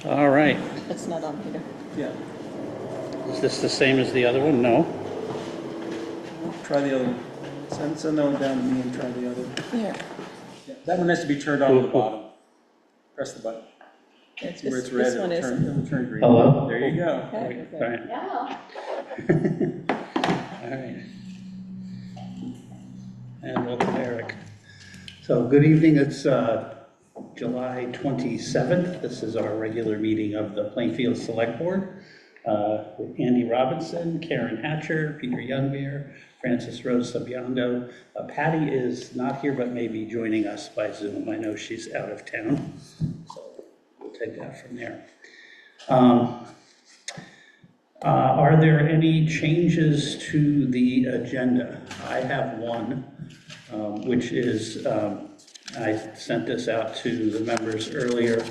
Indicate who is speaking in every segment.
Speaker 1: All right.
Speaker 2: It's not on, Peter.
Speaker 3: Yeah,
Speaker 1: Is this the same as the other one? No.
Speaker 3: try the other one. Send that one down to me and try the other one.
Speaker 2: Here.
Speaker 3: Yeah, that one has to be turned on at the bottom. Press the button.
Speaker 2: It's
Speaker 3: Where
Speaker 2: this,
Speaker 3: it's red,
Speaker 2: this one is.
Speaker 3: it'll turn green.
Speaker 1: Hello?
Speaker 3: There you go.
Speaker 2: Okay,
Speaker 1: All
Speaker 2: okay.
Speaker 1: right. All right. And welcome, Eric. So good evening. It's July 27th. This is our regular meeting of the Plainfield Select Board. With Andy Robinson, Karen Hatcher, Peter Youngbeer, Francis Rose Sabiando. Patty is not here, but may be joining us by Zoom. I know she's out of town, so we'll take that from there. Are there any changes to the agenda? I have one, which is, I sent this out to the members earlier.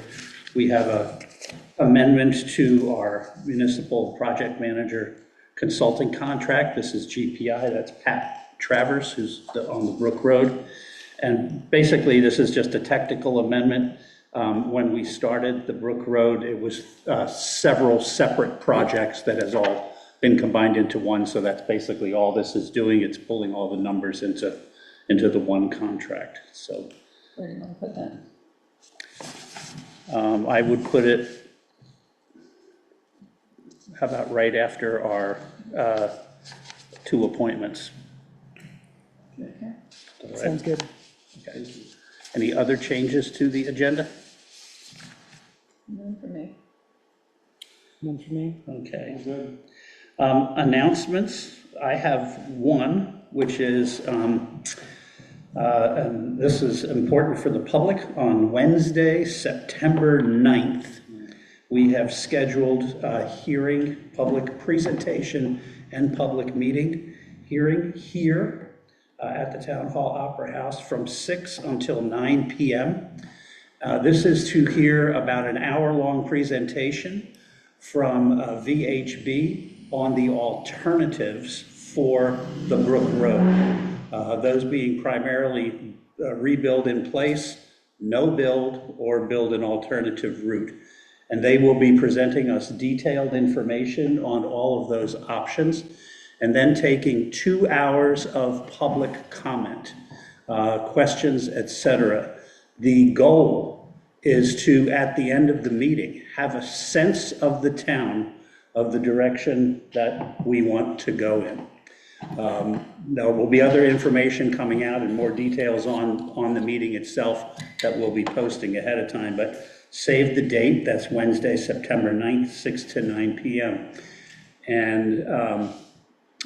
Speaker 1: We have a amendment to our municipal project manager consulting contract. This is GPI, that's Pat Travers, who's on the Brook Road. And basically, this is just a technical amendment. When we started the Brook Road, it was several separate projects that has all been combined into one. So that's basically all this is doing. It's pulling all the numbers into the one contract. So
Speaker 2: Where do you want to put that?
Speaker 1: I would put it, how about right after our two appointments?
Speaker 2: Okay.
Speaker 1: All right.
Speaker 2: Sounds good.
Speaker 1: Okay. Any other changes to the agenda?
Speaker 2: None for me.
Speaker 4: None for me.
Speaker 1: Okay.
Speaker 3: Good.
Speaker 1: Announcements, I have one, which is, and this is important for the public, on Wednesday, September 9th, we have scheduled a hearing, public presentation, and public meeting hearing here at the Town Hall Opera House from 6 until 9 p.m. This is to hear about an hour-long presentation from VHB on the alternatives for the Brook Road. Those being primarily rebuild in place, no build, or build an alternative route. And they will be presenting us detailed information on all of those options, and then taking 2 hours of public comment, questions, etc. The goal is to, at the end of the meeting, have a sense of the town, of the direction that we want to go in. There will be other information coming out and more details on the meeting itself that we'll be posting ahead of time, but save the date, that's Wednesday, September 9th, 6 to 9 p.m. And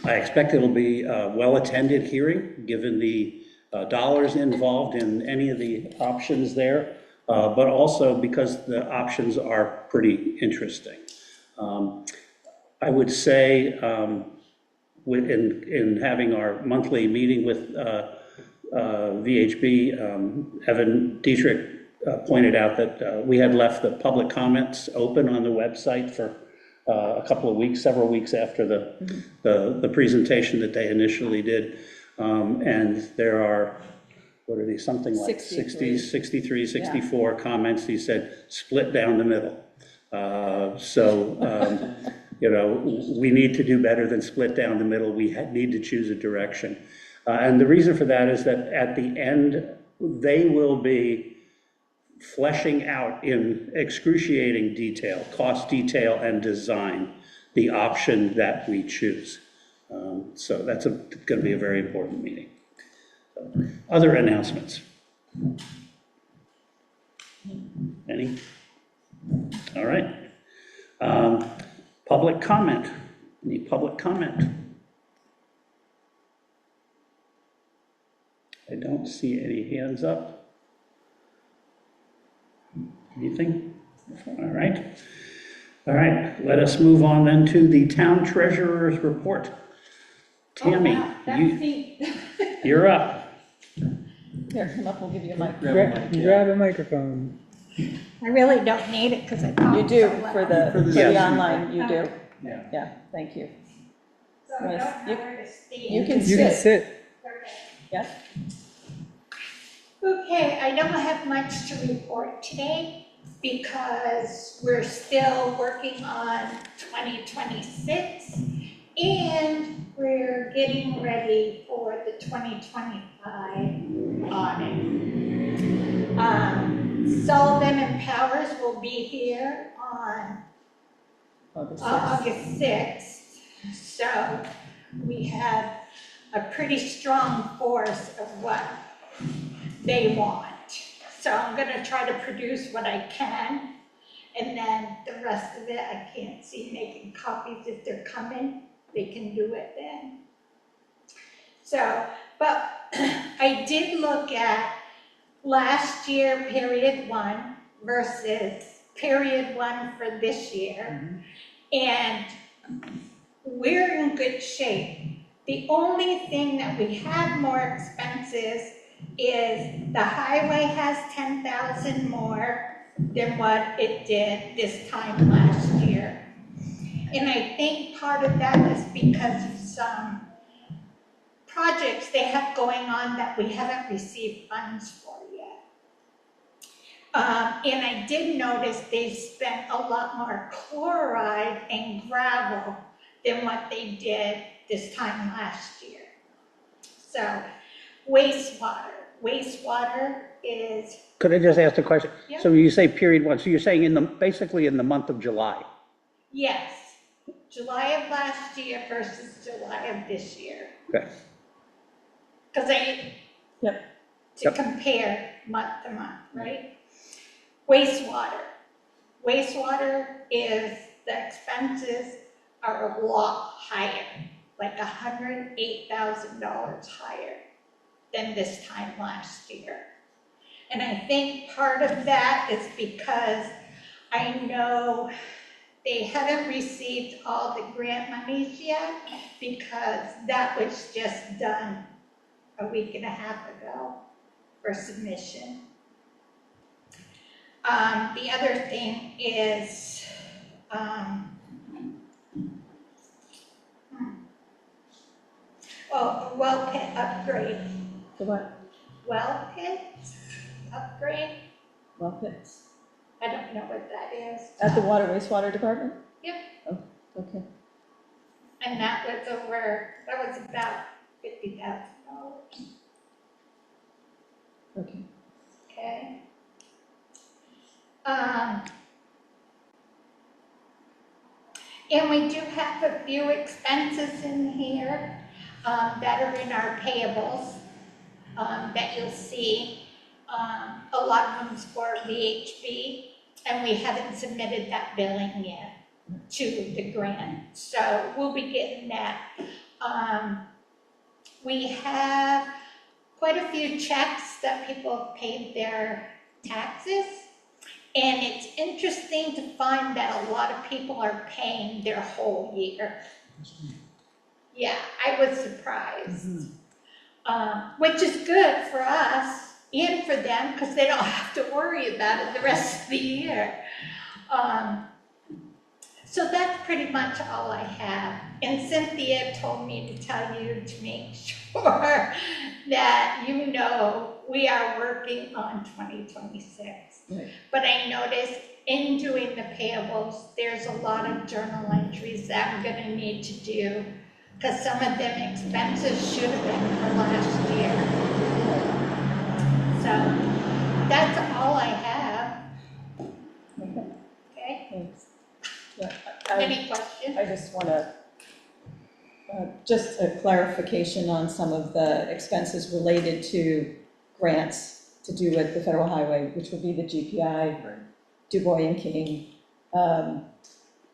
Speaker 1: I expect it'll be a well-attended hearing, given the dollars involved in any of the options there, but also because the options are pretty interesting. I would say in having our monthly meeting with VHB, Evan Dietrich pointed out that we had left the public comments open on the website for a couple of weeks, several weeks after the presentation that they initially did. And there are, what are these, something like 63, 64 comments. He said, split down the middle. You know, we need to do better than split down the middle. We need to choose a direction. And the reason for that is that at the end, they will be fleshing out in excruciating detail, cost detail and design, the option that we choose. So that's going to be a very important meeting. So, other announcements? Any? All right. Public comment. Any public comment? I don't see any hands up. Anything? All right. All right, let us move on then to the town treasurer's report. Tammy, you're up.
Speaker 2: Here, come up, we'll give you a mic.
Speaker 4: Grab a microphone.
Speaker 5: I really don't need it because I talk
Speaker 2: You do,
Speaker 5: so well.
Speaker 2: for the
Speaker 1: Yes.
Speaker 2: online, you do.
Speaker 3: Yeah.
Speaker 2: Yeah, thank you.
Speaker 5: So I don't know where to stand.
Speaker 2: You can
Speaker 4: You can sit.
Speaker 5: Okay.
Speaker 2: Yeah.
Speaker 5: Okay, I don't have much to report today because we're still working on 2026 and we're getting ready for the 2025 audit. Sullivan and Powers will be here on August 6th. So we have a pretty strong force of what they want. So I'm gonna try to produce what I can, and then the rest of it, I can't see making copies. If they're coming, they can do it then. So, but I did look at last year, period 1, versus period 1 for this year, and we're in good shape. The only thing that we have more expenses is the highway has 10,000 more than what it did this time last year. And I think part of that is because of some projects they have going on that we haven't received funds for yet. And I did notice they spent a lot more chloride and gravel than what they did this time last year. So wastewater is,
Speaker 1: Could I just ask a question?
Speaker 5: Yeah.
Speaker 1: So you say period 1, so you're saying basically in the month of July?
Speaker 5: yes, July of last year versus July of this year.
Speaker 1: Okay.
Speaker 5: Because to
Speaker 1: Yep.
Speaker 5: compare month to month, right? Wastewater is, the expenses are a lot higher, like $108,000 higher than this time last year. And I think part of that is because I know they haven't received all the grant monies yet because that was just done a week and a half ago for submission. The other thing is, a well pit upgrade.
Speaker 2: The what?
Speaker 5: Well pit upgrade?
Speaker 2: Well pits.
Speaker 5: I don't know what that is.
Speaker 2: At the water wastewater department?
Speaker 5: Yep.
Speaker 2: Oh, okay.
Speaker 5: And that was about $50,000.
Speaker 2: Okay.
Speaker 5: Okay. And we do have a few expenses in here that are in our payables that you'll see. A lot of them's for VHB, and we haven't submitted that billing yet to the grant, so we'll be getting that. We have quite a few checks that people have paid their taxes. And it's interesting to find that a lot of people are paying their whole year. Yeah, I was surprised. Which is good for us and for them because they don't have to worry about it the rest of the year. So that's pretty much all I have. And Cynthia told me to tell you to make sure that you know we are working on 2026.
Speaker 2: Right.
Speaker 5: But I noticed in doing the payables, there's a lot of journal entries that I'm gonna need to do because some of them expenses should have been for last year. So that's all I have,
Speaker 2: Okay,
Speaker 5: okay?
Speaker 2: thanks. Yeah,
Speaker 5: Any questions?
Speaker 2: I just want to, just a clarification on some of the expenses related to grants to do with the federal highway, which would be the GPI, Du Bois and King, and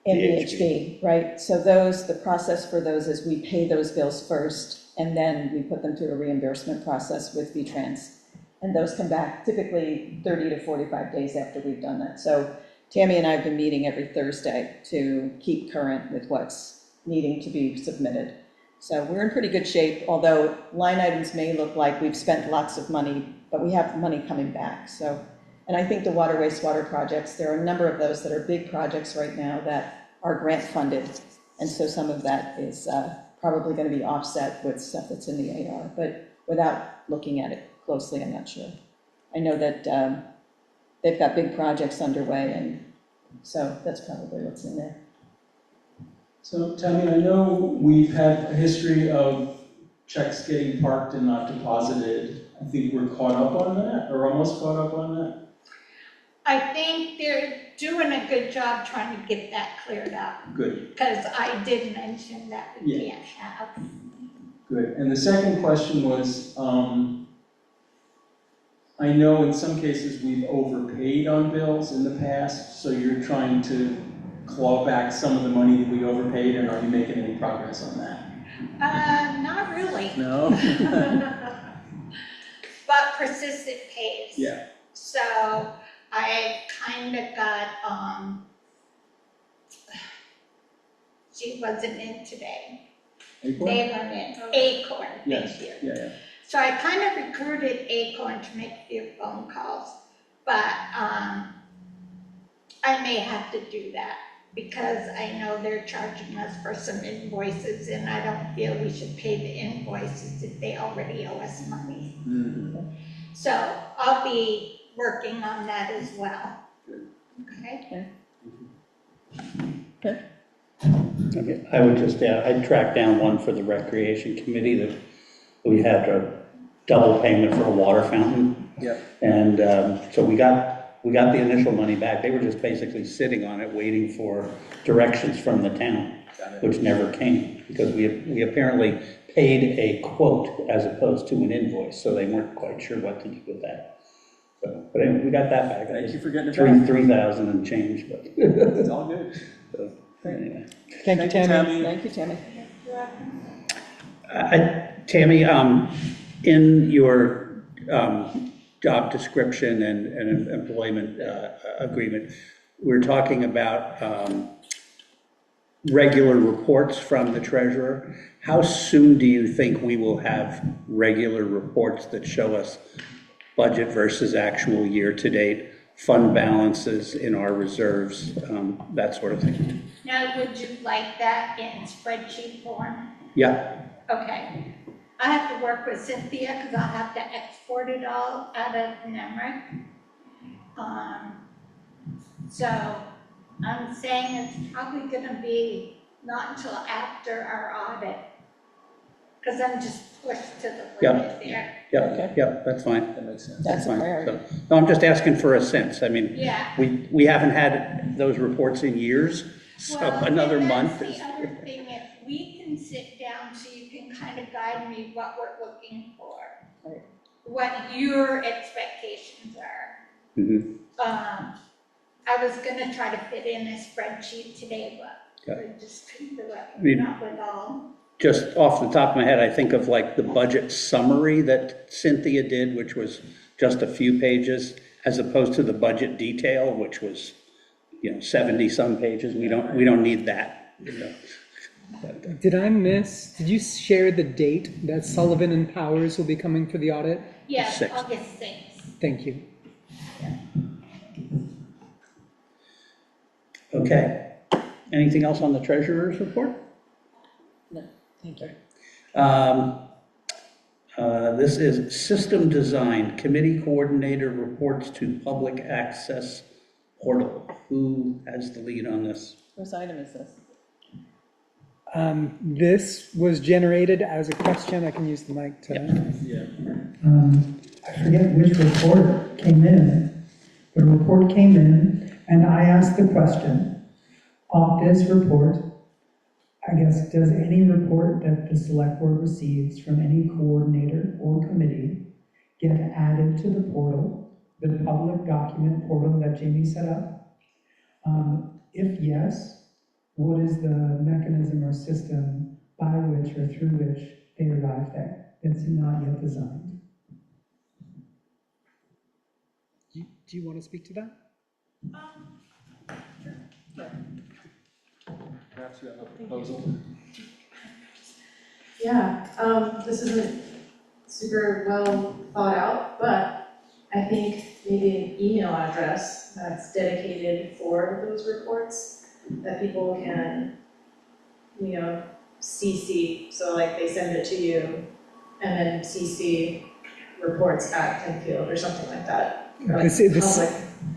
Speaker 2: VHB, right? So those, the process for those is we pay those bills first, and then we put them through a reimbursement process with VTrans. And those come back typically 30 to 45 days after we've done that. So Tammy and I have been meeting every Thursday to keep current with what's needing to be submitted. So we're in pretty good shape, although line items may look like we've spent lots of money, but we have money coming back. So, and I think the water wastewater projects, there are a number of those that are big projects right now that are grant funded. And so some of that is probably going to be offset with stuff that's in the AR, but without looking at it closely, I'm not sure. I know that they've got big projects underway, and so that's probably what's in there.
Speaker 3: So Tammy, I know we've had a history of checks getting parked and not deposited. I think we're caught up on that, or almost caught up on that.
Speaker 5: I think they're doing a good job trying to get that cleared up,
Speaker 3: Good,
Speaker 5: because I did mention that we
Speaker 3: Yeah.
Speaker 5: can't have.
Speaker 3: good. And the second question was, I know in some cases we've overpaid on bills in the past, so you're trying to claw back some of the money that we overpaid, and are you making any progress on that?
Speaker 5: Not really.
Speaker 3: No?
Speaker 5: But persistent pays.
Speaker 3: Yeah.
Speaker 5: So I kind of got, she wasn't in today.
Speaker 3: Acorn?
Speaker 5: They weren't in, Acorn,
Speaker 3: Yes,
Speaker 5: thank you.
Speaker 3: yeah.
Speaker 5: So I kind of recruited Acorn to make a few phone calls, but I may have to do that because I know they're charging us for some invoices, and I don't feel we should pay the invoices if they already owe us money.
Speaker 3: Mhm.
Speaker 5: So I'll be working on that as well. Okay?
Speaker 1: Okay, I would just add, I'd track down one for the Recreation Committee that we had a double payment for a water fountain.
Speaker 3: Yeah.
Speaker 1: And so we got the initial money back. They were just basically sitting on it, waiting for directions from the town,
Speaker 3: Got it.
Speaker 1: which never came, because we apparently paid a quote as opposed to an invoice, so they weren't quite sure what to do with that. So, but anyway, we got that back.
Speaker 3: Thank you for getting it back.
Speaker 1: 3,000 and change, but
Speaker 3: It's all good.
Speaker 1: so, anyway.
Speaker 4: Thank you, Tammy.
Speaker 2: Thank you, Tammy.
Speaker 1: Tammy, in your job description and employment agreement, we're talking about regular reports from the treasurer. How soon do you think we will have regular reports that show us budget versus actual year-to-date, fund balances in our reserves, that sort of thing?
Speaker 5: Now, would you like that in spreadsheet form?
Speaker 1: Yeah,
Speaker 5: Okay. I have to work with Cynthia because I'll have to export it all out of NEMRIC. So I'm saying it's probably gonna be not until after our audit, because I'm just pushed to the limit there.
Speaker 1: yeah, that's fine.
Speaker 3: That makes sense.
Speaker 2: That's a
Speaker 1: Fine.
Speaker 2: priority.
Speaker 1: So, no, I'm just asking for a sense. I mean,
Speaker 5: Yeah.
Speaker 1: we haven't had those reports in years, so
Speaker 5: Well,
Speaker 1: another
Speaker 5: and
Speaker 1: month
Speaker 5: that's
Speaker 1: is.
Speaker 5: the other thing, if we can sit down so you can kind of guide me what we're looking for.
Speaker 2: Right.
Speaker 5: What your expectations are.
Speaker 1: Mhm.
Speaker 5: I was gonna try to fit in a spreadsheet today, but
Speaker 1: Yeah.
Speaker 5: I just couldn't do it,
Speaker 1: mean-
Speaker 5: not with all.
Speaker 1: Just off the top of my head, I think of like the budget summary that Cynthia did, which was just a few pages, as opposed to the budget detail, which was, 70-some pages. We don't need that. But,
Speaker 4: Did did you share the date that Sullivan and Powers will be coming for the audit?
Speaker 5: Yes,
Speaker 1: 6th.
Speaker 5: August 6th.
Speaker 4: Thank you.
Speaker 1: Okay. Anything else on the treasurer's report?
Speaker 2: No, thank you.
Speaker 1: This is system design, committee coordinator reports to public access portal. Who has the lead on this?
Speaker 2: Whose item is this?
Speaker 4: This was generated as a question. I can use the mic to.
Speaker 3: Yeah.
Speaker 6: I forget which report came in, but a report came in, and I asked the question, off this report, I guess, does any report that the select board receives from any coordinator or committee get added to the portal, the public document portal that Jamie set up? If yes, what is the mechanism or system by which or through which they arrive there? It's not yet designed.
Speaker 4: Do you want to speak to that?
Speaker 3: Perhaps you have a proposal?
Speaker 7: Yeah, this isn't super well thought out, but I think maybe an email address that's dedicated for those reports that people can, CC, so like they send it to you and then CC reports at Penfield or something like that. Like
Speaker 4: This-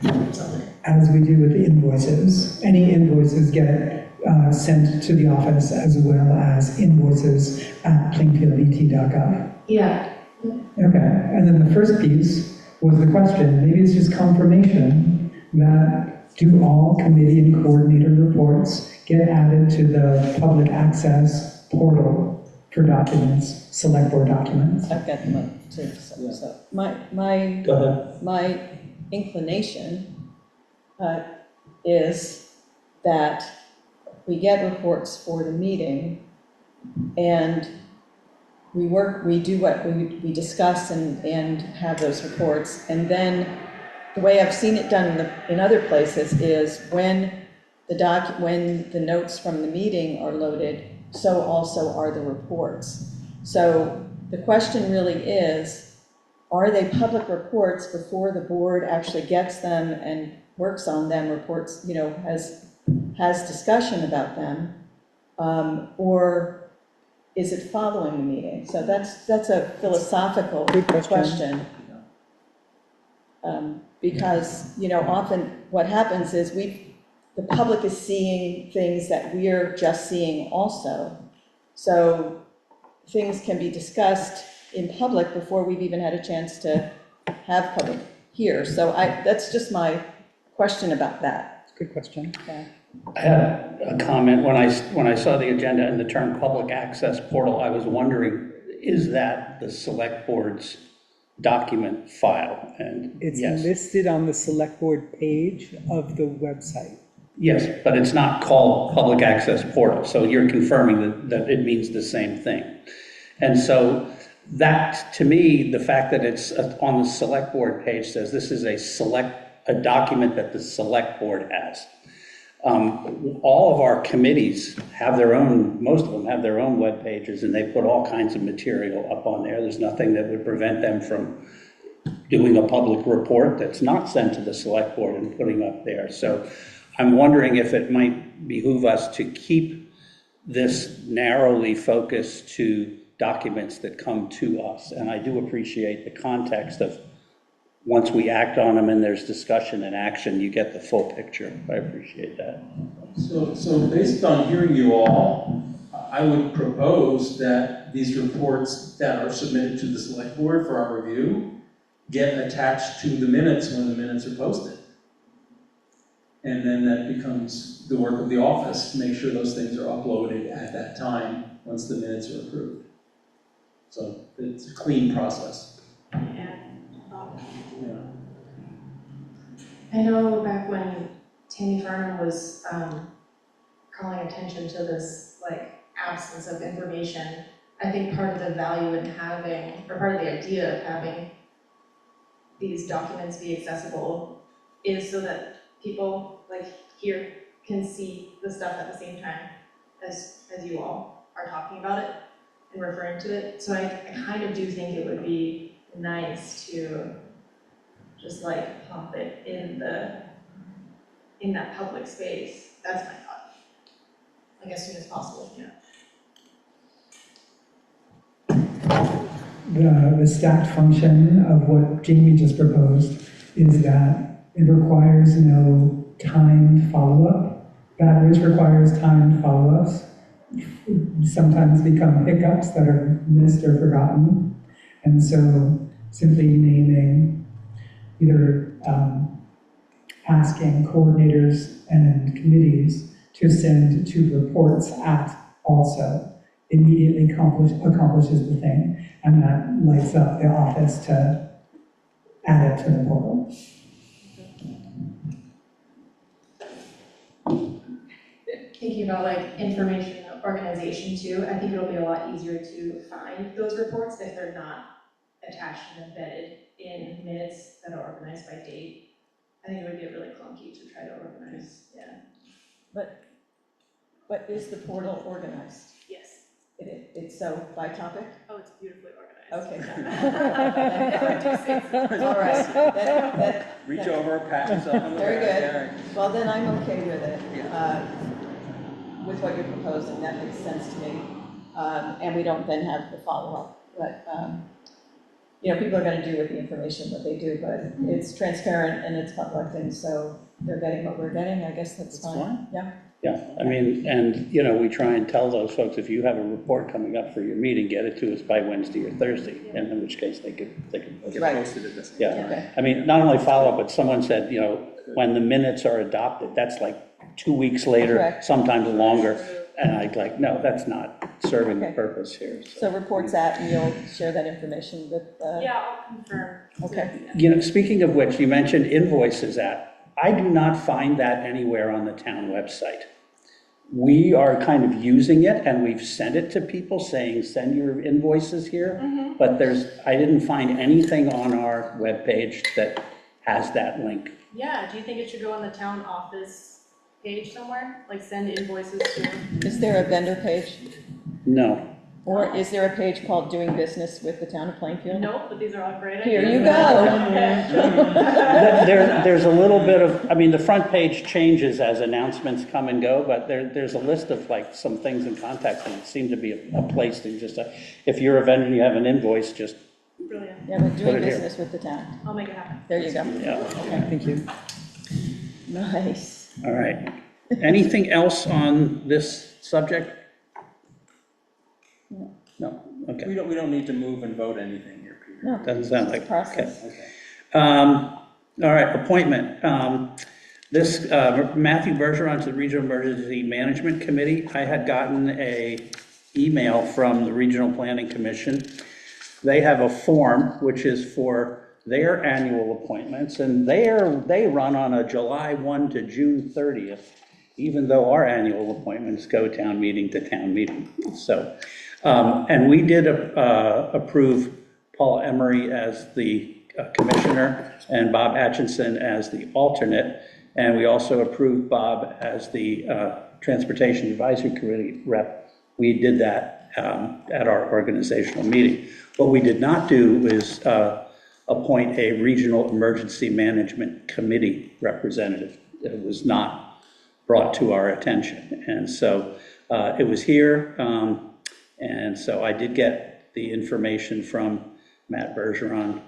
Speaker 7: public, something.
Speaker 6: As we do with the invoices. Any invoices get sent to the office as well as invoices at plainfieldET.gov.
Speaker 7: Yeah,
Speaker 6: Okay, and then the first piece was the question, maybe it's just confirmation that do all committee and coordinator reports get added to the public access portal for documents, select board documents?
Speaker 2: I've got them up too, so my
Speaker 1: Go ahead.
Speaker 2: my inclination is that we get reports for the meeting, and we do what we discuss and have those reports, and then the way I've seen it done in other places is when the notes from the meeting are loaded, so also are the reports. So the question really is, are they public reports before the board actually gets them and works on them, reports, has discussion about them, or is it following the meeting? So that's a philosophical
Speaker 4: Good question.
Speaker 2: question. Because, often what happens is the public is seeing things that we're just seeing also. So things can be discussed in public before we've even had a chance to have public hear. So that's just my question about that.
Speaker 4: Good question.
Speaker 2: Okay.
Speaker 1: I had a comment when I saw the agenda and the term public access portal, I was wondering, is that the select board's document file? And
Speaker 4: It's
Speaker 1: yes.
Speaker 4: listed on the select board page of the website.
Speaker 1: Yes, but it's not called public access portal, so you're confirming that it means the same thing. And so that, to me, the fact that it's on the select board page says this is a document that the select board has. All of our committees have their own, most of them have their own web pages, and they put all kinds of material up on there. There's nothing that would prevent them from doing a public report that's not sent to the select board and putting up there. So I'm wondering if it might behoove us to keep this narrowly focused to documents that come to us. And I do appreciate the context of once we act on them and there's discussion and action, you get the full picture. I appreciate that.
Speaker 3: So based on hearing you all, I would propose that these reports that are submitted to the select board for our review get attached to the minutes when the minutes are posted. And then that becomes the work of the office to make sure those things are uploaded at that time once the minutes are approved. So it's a clean process.
Speaker 5: Yeah.
Speaker 3: Yeah.
Speaker 7: I know back when Tammy Farnham was calling attention to this absence of information, I think part of the value in having, or part of the idea of having these documents be accessible is so that people here can see the stuff at the same time as you all are talking about it and referring to it. So I kind of do think it would be nice to just pump it in that public space. That's my thought. As soon as possible, yeah.
Speaker 6: The stacked function of what Jamie just proposed is that it requires no timed follow-up. That which requires timed follow-ups sometimes become hiccups that are missed or forgotten. And so simply naming, either asking coordinators and committees to send 2 reports at also immediately accomplishes the thing, and that lights up the office to add it to the portal.
Speaker 7: Thinking about information organization too, I think it'll be a lot easier to find those reports if they're not attached and embedded in minutes that are organized by date. I think it would get really clunky to try to organize, yeah.
Speaker 2: But is the portal organized?
Speaker 7: Yes.
Speaker 2: It's so by topic?
Speaker 7: Oh, it's beautifully organized.
Speaker 2: Okay.
Speaker 7: All
Speaker 2: All right. That-
Speaker 8: Reach over, pat yourself on the
Speaker 2: Very
Speaker 8: back
Speaker 2: good.
Speaker 8: there.
Speaker 2: Well, then I'm okay with it.
Speaker 8: Yeah.
Speaker 2: With what you're proposing, that makes sense to me. And we don't then have the follow-up. But people are gonna do with the information what they do, but it's transparent and it's public, and so they're getting what we're getting, I guess that's fine. Yeah,
Speaker 1: Yeah, I mean, and, we try and tell those folks, if you have a report coming up for your meeting, get it to us by Wednesday or Thursday, and in which case they could,
Speaker 2: right,
Speaker 1: yeah.
Speaker 2: okay.
Speaker 1: I mean, not only follow up, but someone said, when the minutes are adopted, that's like 2 weeks later,
Speaker 2: Correct.
Speaker 1: sometimes longer, and I'd like, no, that's not serving the
Speaker 2: Okay.
Speaker 1: purpose here.
Speaker 2: So reports at, and you'll share that information with,
Speaker 7: Yeah, I'll confirm.
Speaker 2: okay.
Speaker 1: Speaking of which, you mentioned invoices at, I do not find that anywhere on the town website. We are kind of using it, and we've sent it to people saying, send your invoices here, but I didn't find anything on our webpage that has that link.
Speaker 7: Yeah, do you think it should go on the town office page somewhere? Like send invoices to?
Speaker 2: Is there a vendor page?
Speaker 1: No.
Speaker 2: Or is there a page called Doing Business with the Town of Plainfield?
Speaker 7: Nope, but these are all great
Speaker 2: Here
Speaker 7: ideas.
Speaker 2: you go.
Speaker 1: There's a little bit of, the front page changes as announcements come and go, but there's a list of like some things in context, and it seemed to be a place to just, if you're a vendor and you have an invoice, just,
Speaker 7: Brilliant.
Speaker 2: Yeah, but
Speaker 1: Put
Speaker 2: Doing
Speaker 1: it here.
Speaker 2: Business with the Town.
Speaker 7: I'll make it happen.
Speaker 2: There you go.
Speaker 1: yeah,
Speaker 4: Thank you.
Speaker 2: Nice.
Speaker 1: all right. Anything else on this subject? No, okay.
Speaker 8: We don't need to move and vote anything here, Peter.
Speaker 2: No,
Speaker 1: Doesn't sound
Speaker 2: it's a
Speaker 1: like,
Speaker 2: process.
Speaker 8: Okay.
Speaker 1: All right, appointment. This, Matthew Bergeron to the Regional Emergency Management Committee. I had gotten a email from the Regional Planning Commission. They have a form which is for their annual appointments, and they run on a July 1 to June 30th, even though our annual appointments go town meeting to town meeting. So, and we did approve Paul Emery as the commissioner and Bob Atchison as the alternate, and we also approved Bob as the Transportation Advisory Committee rep. We did that at our organizational meeting. What we did not do is appoint a Regional Emergency Management Committee representative. It was not brought to our attention, and so it was here, and so I did get the information from Matt Bergeron,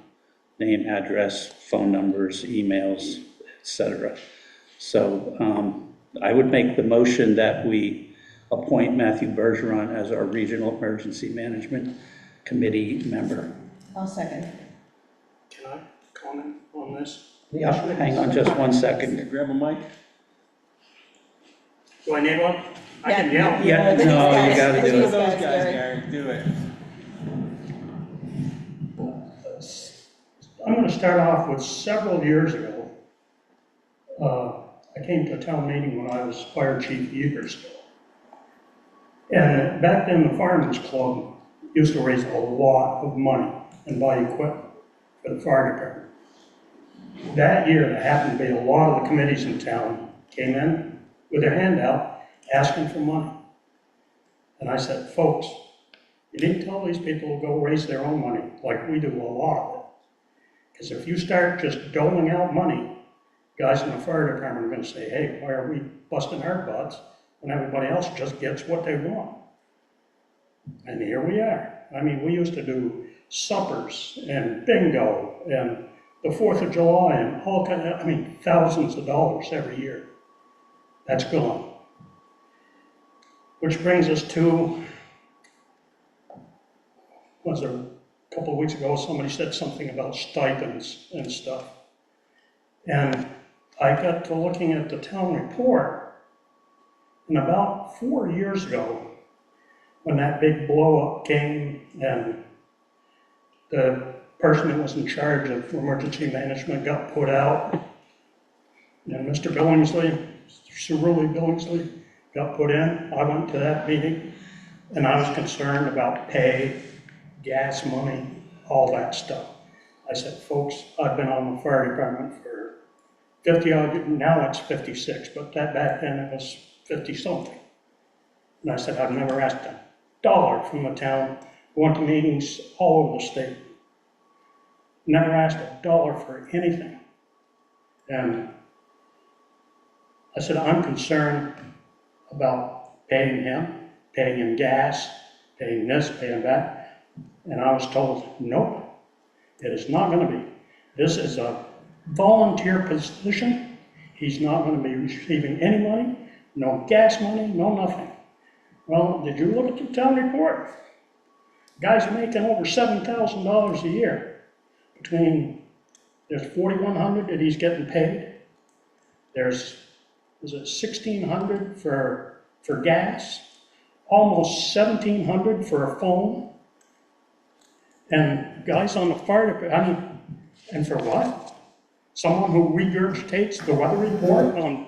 Speaker 1: name, address, phone numbers, emails, etc. So I would make the motion that we appoint Matthew Bergeron as our Regional Emergency Management Committee member.
Speaker 2: I'll second.
Speaker 9: Can I comment on this?
Speaker 1: Yeah, hang on just one second.
Speaker 8: Grab a mic.
Speaker 9: Do I need one? I can yell.
Speaker 1: Yeah, no, you gotta do
Speaker 8: Those
Speaker 1: it.
Speaker 8: guys, Gary, do it.
Speaker 9: I'm gonna start off with several years ago. I came to a town meeting when I was fire chief years ago. And back then, the Fireman's Club used to raise a lot of money and buy equipment for the fire department. That year, there happened to be a lot of the committees in town came in with their hand out, asking for money. And I said, folks, you need to tell these people to go raise their own money, like we do a lot of it. Because if you start just doling out money, guys in the fire department are gonna say, hey, why are we busting our butts when everybody else just gets what they want? And here we are. I mean, we used to do suppers and bingo and the 4th of July and all kind of, thousands of dollars every year. That's gone. Which brings us to, was there a couple of weeks ago, somebody said something about stipends and stuff. And I got to looking at the town report, and about 4 years ago, when that big blow-up came and the person that was in charge of emergency management got put out, and Mr. Billingsley, Cerulli Billingsley, got put in. I went to that meeting, and I was concerned about pay, gas money, all that stuff. I said, folks, I've been on the fire department for 50, now it's 56, but back then it was 50-something. And I said, I've never asked a dollar from the town. Went to meetings all over the state. Never asked a dollar for anything. And I said, I'm concerned about paying him gas, paying this, paying that. And I was told, nope, It is not gonna be. This is a volunteer position. He's not gonna be receiving any money, no gas money, no nothing. Well, did you look at the town report? Guys are making over $7,000 a year. There's 4,100 that he's getting paid. Is it 1,600 for gas? Almost 1,700 for a phone. And guys on the fire department, and for what? Someone who regurgitates the weather report on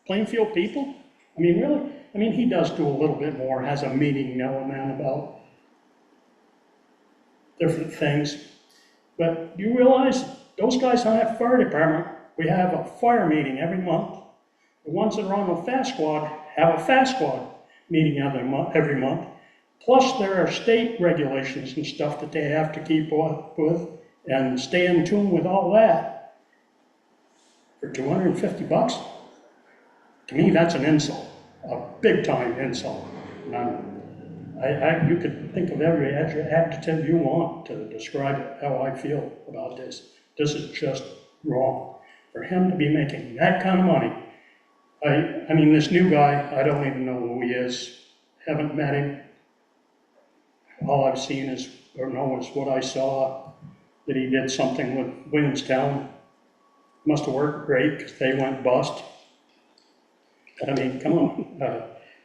Speaker 9: Plainfield people? I mean, really? I mean, he does do a little bit more, has a meeting now and then about different things. But you realize those guys on that fire department, we have a fire meeting every month. The ones that are on the fast squad have a fast squad meeting every month. Plus there are state regulations and stuff that they have to keep up with and stay in tune with all that. For $250? To me, that's an insult, a big time insult. You could think of every adjective you want to describe how I feel about this. This is just wrong. For him to be making that kind of money, I mean, this new guy, I don't even know who he is, haven't met him. All I've seen is what I saw, that he did something with Williamstown. Must have worked great because they went bust. I mean, come on.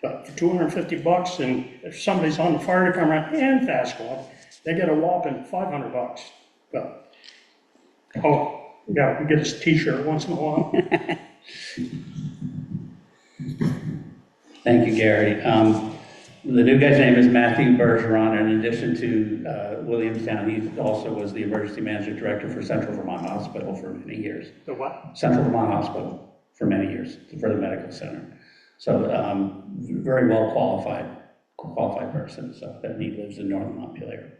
Speaker 9: But for $250, and if somebody's on the fire department and fast squad, they get a whopping $500. But, oh, yeah, we get his t-shirt once in a while.
Speaker 1: Thank you, Gary. The new guy's name is Matthew Bergeron, and in addition to Williamstown, he also was the emergency management director for Central Vermont Hospital for many years.
Speaker 9: The what?
Speaker 1: Central Vermont Hospital for many years, for the medical center. So very well qualified person, so that he lives in North Montpelier.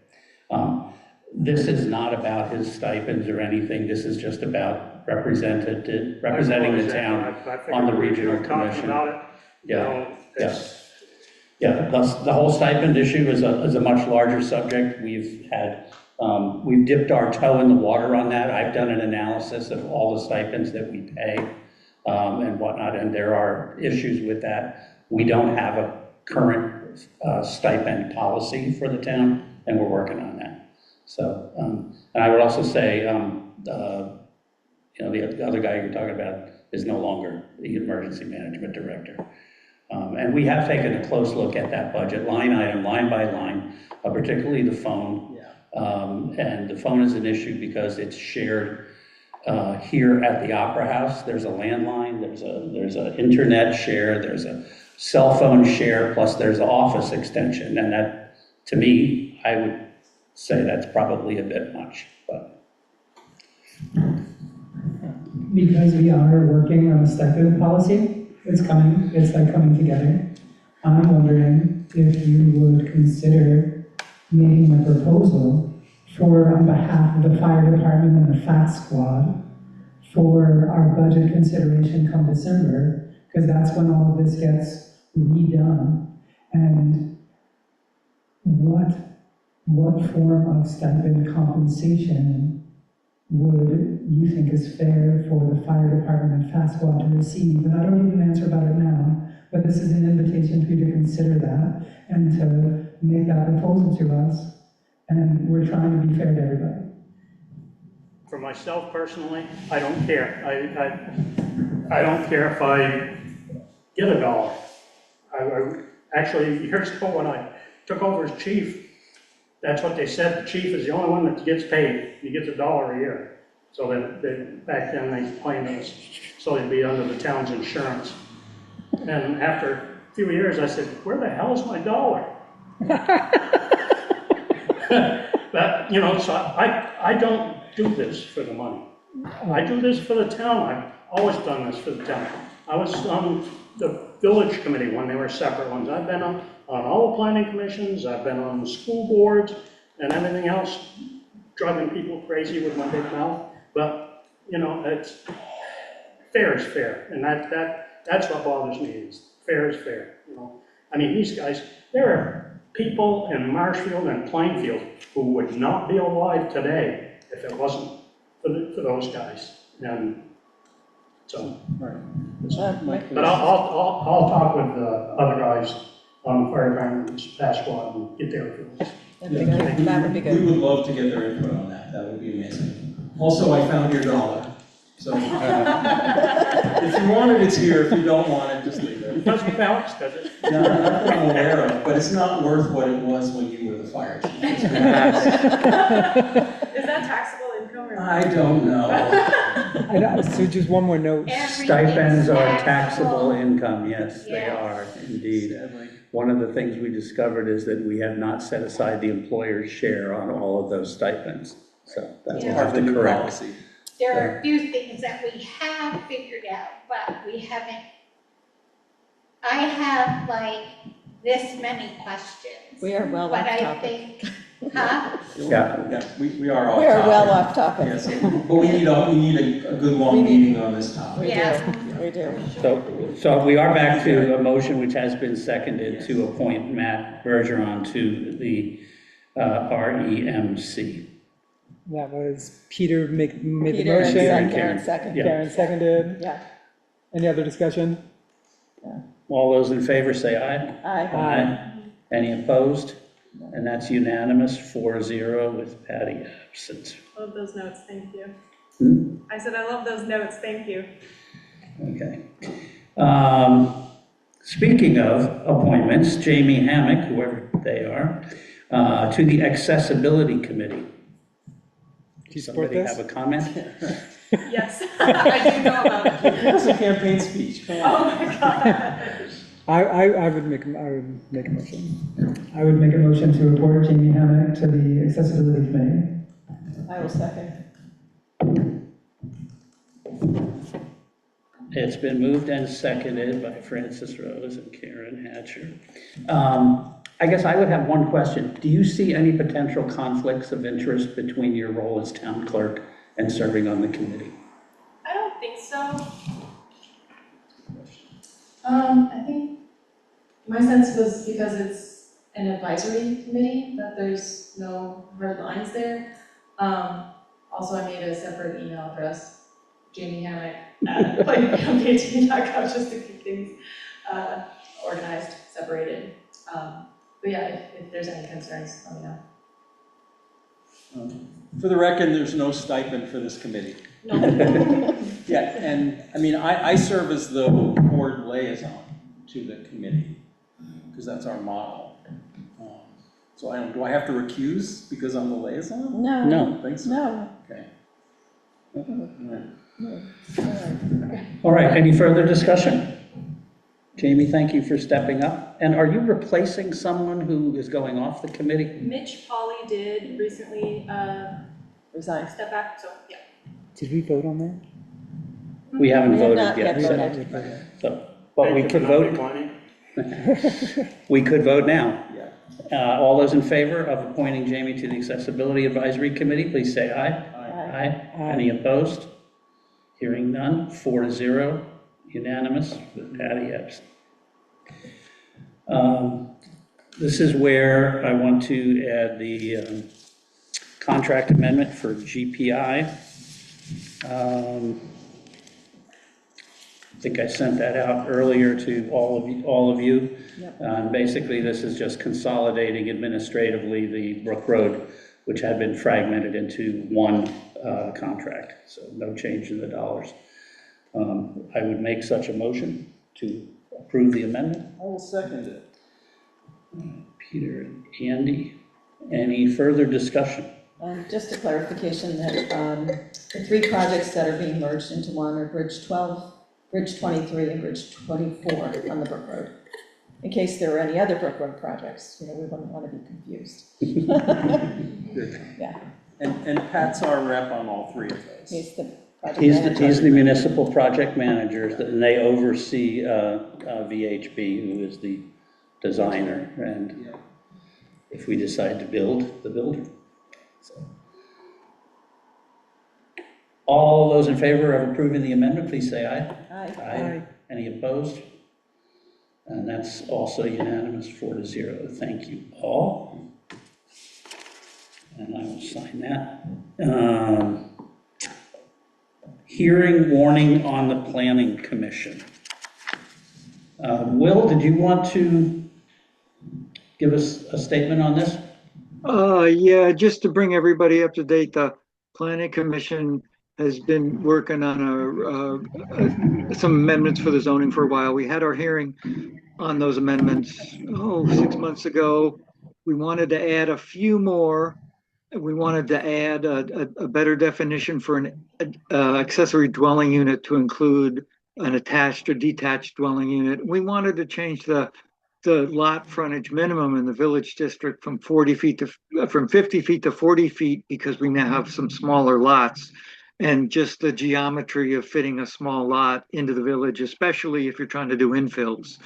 Speaker 1: This is not about his stipends or anything. This is just about representing the town on the regional commission. Yeah, plus the whole stipend issue is a much larger subject. We've dipped our toe in the water on that. I've done an analysis of all the stipends that we pay and whatnot, and there are issues with that. We don't have a current stipend policy for the town, and we're working on that. So, and I would also say, the other guy you're talking about is no longer the emergency management director. And we have taken a close look at that budget, line item, line by line, particularly the phone. And the phone is an issue because it's shared here at the Opera House. There's a landline, there's a internet share, there's a cell phone share, plus there's an office extension. And that, to me, I would say that's probably a bit much, but.
Speaker 6: Because we are working on a stipend policy, it's coming together. I'm wondering if you would consider making a proposal on behalf of the fire department and the fast squad for our budget consideration come December, because that's when all of this gets redone. And what form of stipend compensation would you think is fair for the fire department and fast squad to receive? And I don't need an answer about it now, but this is an invitation for you to consider that and to make that proposal to us. And we're trying to be fair to everybody.
Speaker 9: For myself personally, I don't care. I don't care if I get $1. Actually, years ago when I took over as chief, that's what they said. The chief is the only one that gets paid. He gets $1 a year. So back then they claimed it was so they'd be under the town's insurance. And after a few years, I said, "Where the hell is my $1?" But so I don't do this for the money. I do this for the town. I've always done this for the town. I was on the village committee when they were separate ones. I've been on all the planning commissions. I've been on the school boards and everything else, driving people crazy with my big mouth. But it's fair is fair, and that's what bothers me. Is fair is fair. I mean, these guys. There are people in Marshfield and Plainfield who would not be alive today if it wasn't for those guys. And so, but I'll talk with the other guys on the fire department, dispatch squad, and get their feelings.
Speaker 2: That'd be good. That would be
Speaker 3: We
Speaker 2: good.
Speaker 3: would love to get their input on that, that would be amazing. Also, I found your dollar, so. If you want it, it's here, if you don't want it, just leave it.
Speaker 9: It doesn't balance, does it?
Speaker 3: No, not that I'm aware of, but it's not worth what it was when you were the fire chief. It's
Speaker 7: Is that taxable income or?
Speaker 3: I don't know.
Speaker 4: I know, so just one more note.
Speaker 1: Stipends are
Speaker 5: Everything's
Speaker 1: taxable income, yes, they
Speaker 5: Yes.
Speaker 1: are, indeed.
Speaker 8: Sadly.
Speaker 1: One of the things we discovered is that we have not set aside the employer's share on all of those stipends. So that will
Speaker 5: Yeah.
Speaker 1: have
Speaker 8: Part of the
Speaker 1: to
Speaker 8: new
Speaker 1: correct.
Speaker 8: policy.
Speaker 5: There are a few things that we have figured out, but we haven't. I have like this many questions.
Speaker 2: We are well
Speaker 5: But
Speaker 2: off
Speaker 5: I
Speaker 2: topic.
Speaker 5: think, huh?
Speaker 1: Yeah.
Speaker 3: Yeah, we are off
Speaker 2: We are well
Speaker 3: topic.
Speaker 2: off topic.
Speaker 3: Yes, but we need a good long meeting on this topic.
Speaker 5: Yeah.
Speaker 2: We do.
Speaker 1: So we are back to a motion which has been seconded to appoint Matt Bergeron to the REMC.
Speaker 4: That was Peter made the
Speaker 2: Peter and
Speaker 4: motion.
Speaker 2: Karen second.
Speaker 1: Yeah.
Speaker 4: Karen seconded.
Speaker 2: Yeah.
Speaker 4: Any other discussion?
Speaker 1: All those in favor say aye.
Speaker 2: Aye.
Speaker 1: Any opposed? And that's unanimous, 4-0 with Patty absent.
Speaker 7: Love those notes, thank you.
Speaker 1: Hmm?
Speaker 7: I said I love those notes, thank you.
Speaker 1: Okay. Speaking of appointments, Jamie Hammock, whoever they are, to the Accessibility Committee.
Speaker 4: Do you support
Speaker 1: Somebody
Speaker 4: this?
Speaker 1: have a comment?
Speaker 7: Yes, I do know about it.
Speaker 3: It's a campaign speech, come on.
Speaker 7: Oh my gosh.
Speaker 4: I would make a motion.
Speaker 6: I would make a motion to appoint Jamie Hammock to the Accessibility Committee.
Speaker 2: I will second.
Speaker 1: It's been moved and seconded by Francis Rose and Karen Hatcher. I guess I would have one question. Do you see any potential conflicts of interest between your role as town clerk and serving on the committee?
Speaker 7: I don't think so. I think my sense was because it's an advisory committee, that there's no hard lines there. Also, I made a separate email address, jamiehammock@planningbtv.gov, just to keep things organized, separated. But yeah, if there's any concerns, let me know.
Speaker 8: For the record, there's no stipend for this committee.
Speaker 7: No.
Speaker 8: Yeah, and, I mean, I serve as the board liaison to the committee, because that's our model. So do I have to recuse because I'm the liaison?
Speaker 2: No.
Speaker 8: I don't think so.
Speaker 2: No.
Speaker 8: Okay.
Speaker 1: All right, any further discussion? Jamie, thank you for stepping up. And are you replacing someone who is going off the committee?
Speaker 7: Mitch Polly did recently
Speaker 2: Resign.
Speaker 7: step back, so yeah.
Speaker 4: Did we vote on that?
Speaker 1: We haven't
Speaker 2: We have
Speaker 1: voted
Speaker 2: not
Speaker 1: yet,
Speaker 2: yet
Speaker 1: so,
Speaker 2: voted.
Speaker 1: but we
Speaker 9: Thank
Speaker 1: could
Speaker 9: you for not
Speaker 1: vote,
Speaker 9: declining.
Speaker 1: we could vote now.
Speaker 8: Yeah.
Speaker 1: All those in favor of appointing Jamie to the Accessibility Advisory Committee, please say aye.
Speaker 2: Aye.
Speaker 1: Any opposed? Hearing none, 4-0, unanimous with Patty absent. This is where I want to add the contract amendment for GPI. I think I sent that out earlier to all of you.
Speaker 2: Yep.
Speaker 1: Basically, this is just consolidating administratively the Brook Road, which had been fragmented into one contract, so no change in the dollars. I would make such a motion to approve the amendment.
Speaker 8: I will second it.
Speaker 1: Peter and Andy, any further discussion?
Speaker 2: Just a clarification that the three projects that are being merged into one are Bridge 12, Bridge 23, and Bridge 24 on the Brook Road. In case there are any other Brook Road projects, we wouldn't want to be confused.
Speaker 8: Good.
Speaker 2: Yeah,
Speaker 8: And Pat's our rep on all three of those.
Speaker 2: he's the project
Speaker 1: He's
Speaker 2: manager.
Speaker 1: the municipal project manager, and they oversee VHB, who is the designer, and
Speaker 8: Yeah.
Speaker 1: if we decide to build, the builder. So. All those in favor of approving the amendment, please say aye.
Speaker 2: Aye.
Speaker 4: Aye.
Speaker 1: Any opposed? And that's also unanimous, 4-0. Thank you all. And I will sign that. Hearing warning on the planning commission. Will, did you want to give us a statement on this?
Speaker 10: Yeah, just to bring everybody up to date, the planning commission has been working on some amendments for the zoning for a while. We had our hearing on those amendments, 6 months ago. We wanted to add a few more. We wanted to add a better definition for an accessory dwelling unit to include an attached or detached dwelling unit. We wanted to change the lot frontage minimum in the village district from 50 feet to 40 feet, because we now have some smaller lots, and just the geometry of fitting a small lot into the village, especially if you're trying to do infills,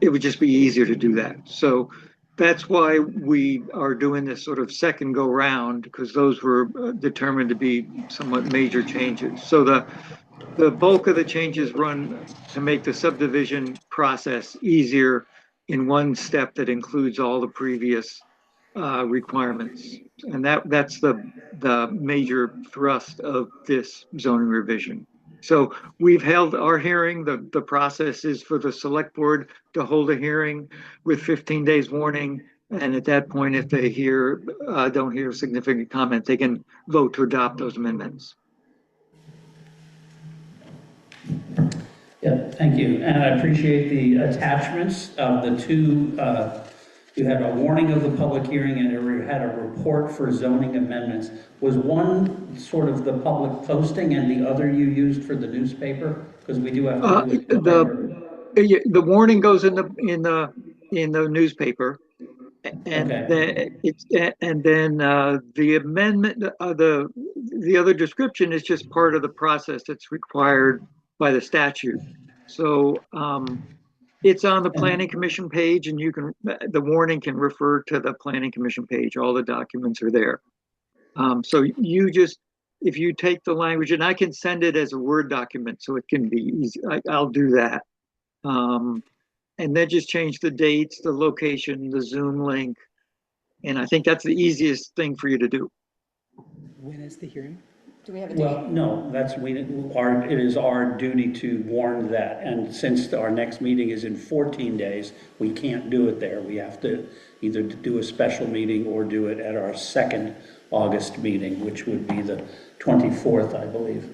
Speaker 10: it would just be easier to do that. So that's why we are doing this sort of second go round, because those were determined to be somewhat major changes. So the bulk of the changes run to make the subdivision process easier in one step that includes all the previous requirements. And that's the major thrust of this zoning revision. So we've held our hearing. The process is for the select board to hold a hearing with 15 days warning. And at that point, if they don't hear significant comment, they can vote to adopt those amendments.
Speaker 1: Yeah, thank you. And I appreciate the attachments of the two. You had a warning of the public hearing and you had a report for zoning amendments. Was one sort of the public posting and the other you used for the newspaper? Because we do have to do it.
Speaker 10: The warning goes in the newspaper, and
Speaker 1: Okay.
Speaker 10: then the amendment, the other description is just part of the process that's required by the statute. So it's on the planning commission page, and the warning can refer to the planning commission page. All the documents are there. So if you take the language, and I can send it as a Word document, so it can be easy. I'll do that. And then just change the dates, the location, the Zoom link. And I think that's the easiest thing for you to do.
Speaker 4: When is the hearing?
Speaker 2: Do we have a date?
Speaker 1: Well, no, it is our duty to warn that. And since our next meeting is in 14 days, we can't do it there. We have to either do a special meeting or do it at our second August meeting, which would be the 24th, I believe.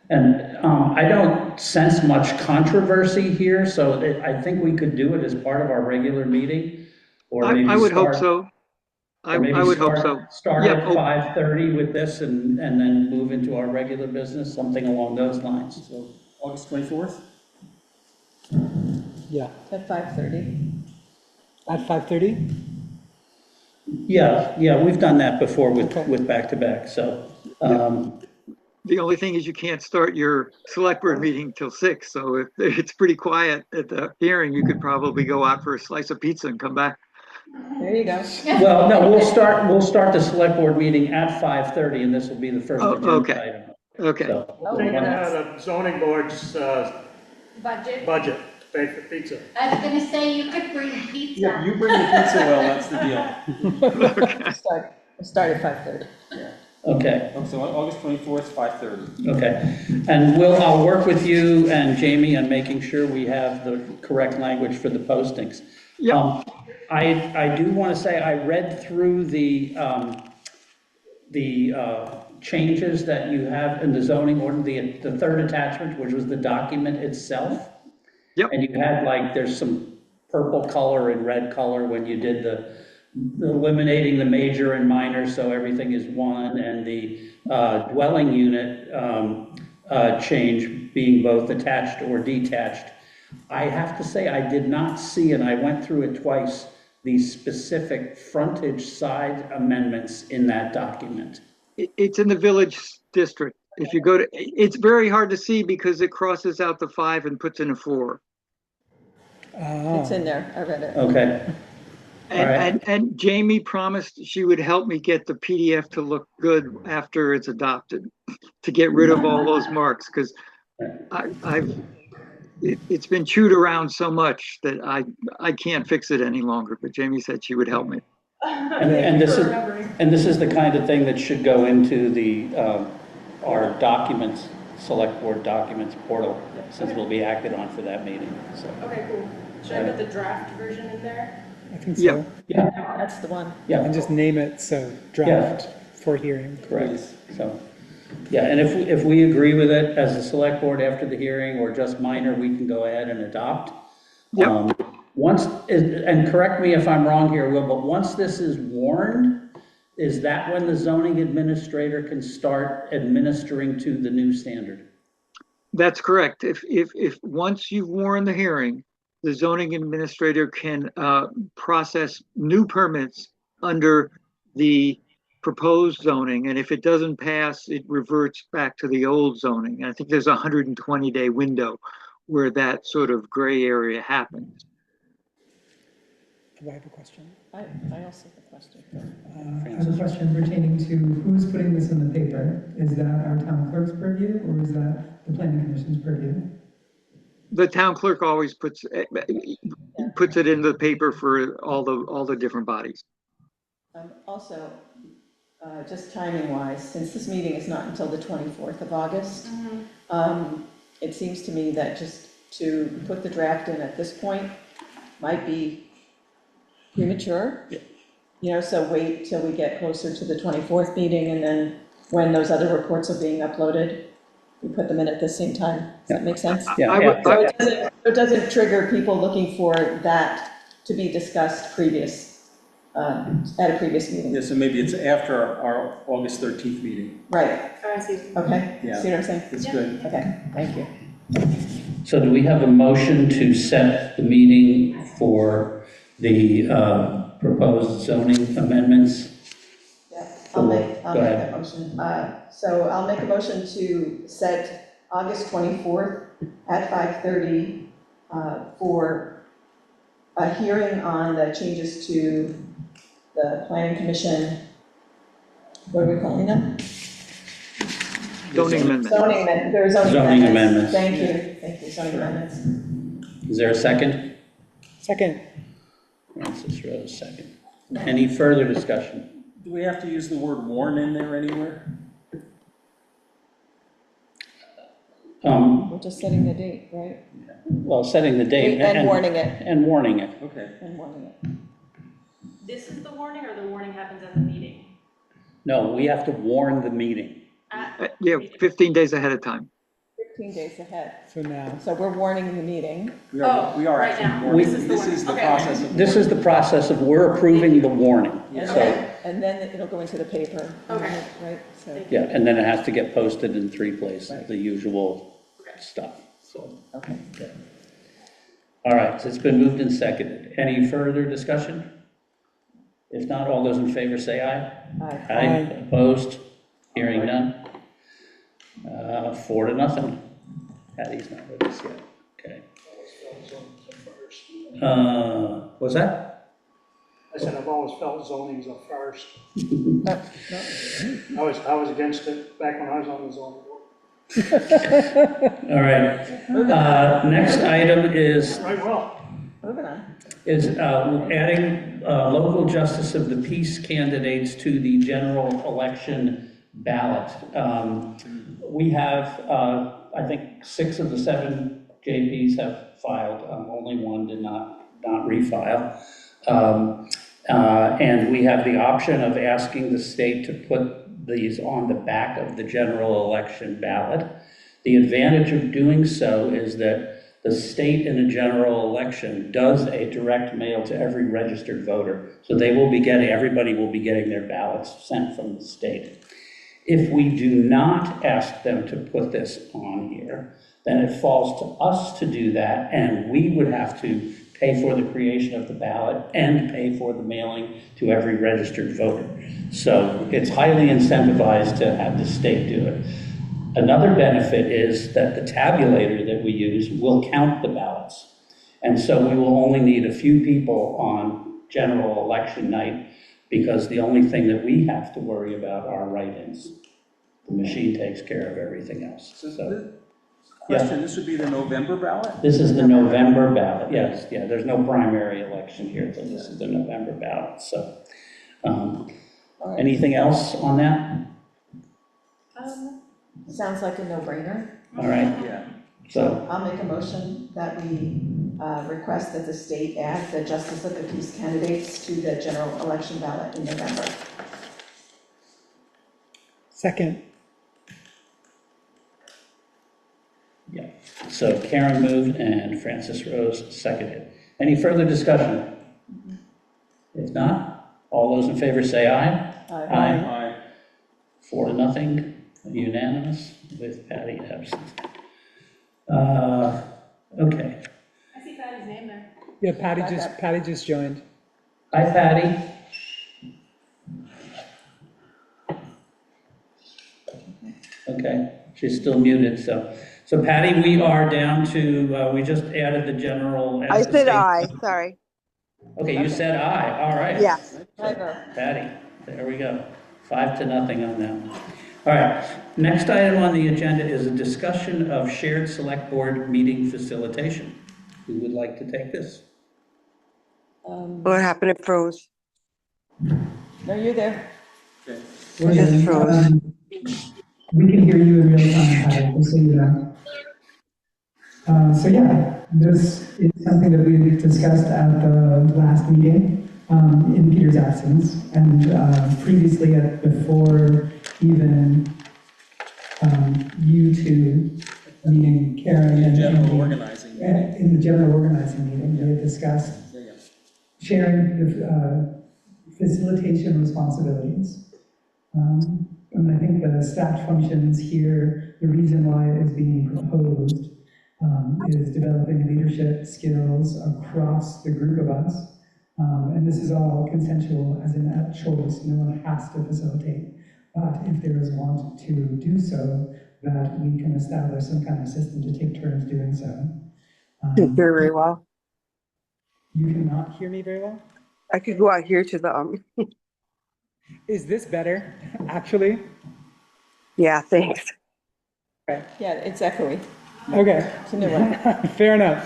Speaker 1: And I don't sense much controversy here, so I think we could do it as part of our regular meeting. Or maybe
Speaker 10: I would hope so. I would hope so.
Speaker 1: Start at 5:30 with this and then move into our regular business, something along those lines.
Speaker 8: So August 24th?
Speaker 4: Yeah,
Speaker 2: At 5:30?
Speaker 4: at 5:30?
Speaker 1: Yeah, we've done that before
Speaker 4: Okay.
Speaker 1: with back-to-back, so.
Speaker 10: The only thing is you can't start your select board meeting till 6. So if it's pretty quiet at the hearing, you could probably go out for a slice of pizza and come back.
Speaker 2: There you go.
Speaker 1: Well, no, we'll start the select board meeting at 5:30, and this will be the first agenda item.
Speaker 10: Okay.
Speaker 1: So,
Speaker 9: Taking out of zoning board's
Speaker 5: Budget.
Speaker 9: budget to pay for pizza.
Speaker 5: I was gonna say you could bring pizza.
Speaker 8: Yeah, you bring the pizza, well, that's the deal.
Speaker 2: Start at 5:30.
Speaker 1: Okay.
Speaker 8: So August 24th, 5:30.
Speaker 1: Okay, and I'll work with you and Jamie on making sure we have the correct language for the postings.
Speaker 10: Yeah.
Speaker 1: I do want to say, I read through the changes that you have in the zoning order, the third attachment, which was the document itself.
Speaker 10: Yep.
Speaker 1: And you had there's some purple color and red color when you did the eliminating the major and minor, so everything is one, and the dwelling unit change being both attached or detached. I have to say, I did not see, and I went through it twice, the specific frontage side amendments in that document.
Speaker 10: It's in the village district. If you go to, it's very hard to see because it crosses out the 5 and puts in a 4.
Speaker 2: It's in there, I read it.
Speaker 1: Okay.
Speaker 10: And Jamie promised she would help me get the PDF to look good after it's adopted, to get rid of all those marks, because it's been chewed around so much that I can't fix it any longer, but Jamie said she would help me.
Speaker 1: And this is, and this is the kind of thing that should go into the, our documents, select board documents portal, since will be acted on for that meeting, so.
Speaker 7: Okay, cool. Should I put the draft version in there?
Speaker 4: I think so.
Speaker 10: Yeah.
Speaker 1: Yeah,
Speaker 2: That's the one.
Speaker 1: yeah.
Speaker 4: And just name it so draft for hearing.
Speaker 1: Correct, so, yeah, and if we agree with it as a select board after the hearing, or just minor, we can go ahead and adopt.
Speaker 10: Yep.
Speaker 1: Once, and correct me if I'm wrong here, Will, but once this is warned, is that when the zoning administrator can start administering to the new standard?
Speaker 10: That's correct. If once you've warned the hearing, the zoning administrator can process new permits under the proposed zoning, and if it doesn't pass, it reverts back to the old zoning. And I think there's a 120-day window where that sort of gray area happens.
Speaker 4: Do I have a question?
Speaker 2: I also have a question.
Speaker 6: I have a question pertaining to who's putting this in the paper? Is that our town clerk's purview, or is that the planning commission's purview?
Speaker 10: The town clerk always puts it in the paper for all the different bodies.
Speaker 2: Also, just timing wise, since this meeting is not until the 24th of August, it seems to me that just to put the draft in at this point might be premature. You know, so wait till we get closer to the 24th meeting, and then when those other reports are being uploaded, we put them in at the same time. Does that make sense?
Speaker 1: Yeah,
Speaker 2: So it doesn't trigger people looking for that to be discussed at a previous meeting.
Speaker 8: Yeah, so maybe it's after our August 13th meeting.
Speaker 2: Right,
Speaker 7: Oh, I see.
Speaker 2: okay,
Speaker 8: Yeah.
Speaker 2: see what I'm saying?
Speaker 8: That's
Speaker 7: Yeah.
Speaker 8: good.
Speaker 2: Okay, thank you.
Speaker 1: So do we have a motion to set the meeting for the proposed zoning amendments?
Speaker 2: Yeah, I'll make
Speaker 1: Go ahead.
Speaker 2: that motion. So I'll make a motion to set August 24th at 5:30 for a hearing on the changes to the planning commission. What are we calling them?
Speaker 10: Zoning amendment.
Speaker 2: There are zoning
Speaker 1: Zoning
Speaker 2: amendments.
Speaker 1: amendments.
Speaker 2: Thank you, zoning amendments.
Speaker 1: Is there a second?
Speaker 4: Second.
Speaker 1: Francis Rose, second. Any further discussion?
Speaker 8: Do we have to use the word warn in there anywhere?
Speaker 2: We're just setting the date, right?
Speaker 1: Well, setting the date.
Speaker 2: And warning it,
Speaker 1: And warning it.
Speaker 8: Okay.
Speaker 2: and warning it.
Speaker 7: This is the warning, or the warning happens at the meeting?
Speaker 1: No, we have to warn the meeting.
Speaker 10: Yeah, 15 days ahead of time.
Speaker 2: 15 days ahead.
Speaker 4: So now,
Speaker 2: So we're warning the meeting.
Speaker 8: We are
Speaker 7: right
Speaker 8: actually
Speaker 7: now.
Speaker 8: warning.
Speaker 7: This is the
Speaker 8: This
Speaker 7: one.
Speaker 8: is the
Speaker 7: Okay.
Speaker 8: process of.
Speaker 1: This is the process of we're approving the warning.
Speaker 2: And then it'll go into the paper.
Speaker 7: Okay.
Speaker 2: Right, so,
Speaker 1: Yeah, and then it has to get posted in 3 places, the usual stuff, so.
Speaker 2: okay.
Speaker 1: All right, so it's been moved and seconded. Any further discussion? If not, all those in favor say aye.
Speaker 2: Aye.
Speaker 1: Aye. Opposed? Hearing none? 4-0. Patty's not with us yet, okay. What's that?
Speaker 9: I said, I've always felt zoning's a first.
Speaker 2: No.
Speaker 9: I was against it back when I was on the zoning board.
Speaker 1: All right. Next item is
Speaker 9: Right, well.
Speaker 2: Moving on.
Speaker 1: adding local justice of the peace candidates to the general election ballot. We have, I think, 6 of the 7 JPs have filed, only 1 did not refile. And we have the option of asking the state to put these on the back of the general election ballot. The advantage of doing so is that the state in a general election does a direct mail to every registered voter. So everybody will be getting their ballots sent from the state. If we do not ask them to put this on here, then it falls to us to do that, and we would have to pay for the creation of the ballot and pay for the mailing to every registered voter. So it's highly incentivized to have the state do it. Another benefit is that the tabulator that we use will count the ballots. And so we will only need a few people on general election night, because the only thing that we have to worry about are write-ins. The machine takes care of everything else. So,
Speaker 8: Question, this would be the November ballot?
Speaker 1: this is the November ballot, yes, yeah, there's no primary election here, so this is the November ballot, so. Um,
Speaker 2: All right.
Speaker 1: Anything else on that?
Speaker 2: Sounds like a no-brainer.
Speaker 1: All right,
Speaker 8: Yeah.
Speaker 1: so,
Speaker 2: I'll make a motion that we request that the state add the justice of the peace candidates to the general election ballot in November.
Speaker 4: Second.
Speaker 1: yeah. So Karen moved and Francis Rose seconded. Any further discussion? If not, all those in favor say aye.
Speaker 8: Aye.
Speaker 1: 4-0, unanimous with Patty absent. Okay.
Speaker 7: I see Patty's name there.
Speaker 4: Yeah, Patty just joined.
Speaker 1: Hi, Patty. Okay, she's still muted, so Patty, we are down to, we just added the general.
Speaker 11: I said aye, sorry.
Speaker 1: Okay, you said aye, all right.
Speaker 11: Yes.
Speaker 2: Aye vote.
Speaker 1: Patty, there we go. 5-0 on that one. All right, next item on the agenda is a discussion of shared select board meeting facilitation. Who would like to take this?
Speaker 11: What happened? It froze.
Speaker 2: No, you're there.
Speaker 8: Okay.
Speaker 6: We're
Speaker 11: Just
Speaker 6: good.
Speaker 11: froze.
Speaker 6: We can hear you in real time, Patty, just so you know. So yeah, this is something that we discussed at the last meeting in Peter's absence, and previously before even you two, meaning Karen and
Speaker 8: General
Speaker 6: Andy,
Speaker 8: organizing.
Speaker 6: in the general organizing meeting, we had discussed
Speaker 8: Yeah.
Speaker 6: sharing the facilitation responsibilities. And I think the staff functions here, the reason why it is being proposed is developing leadership skills across the group of us. And this is all consensual, as in at choice. No one has to facilitate. But if there is want to do so, that we can establish some kind of system to take turns doing so.
Speaker 11: Very well.
Speaker 6: You cannot
Speaker 4: Hear me very well?
Speaker 11: I could go out here to the,
Speaker 4: Is this better, actually?
Speaker 11: yeah, thanks.
Speaker 2: Yeah, it's echoey.
Speaker 4: Okay.
Speaker 2: It's a new one.
Speaker 4: Fair enough.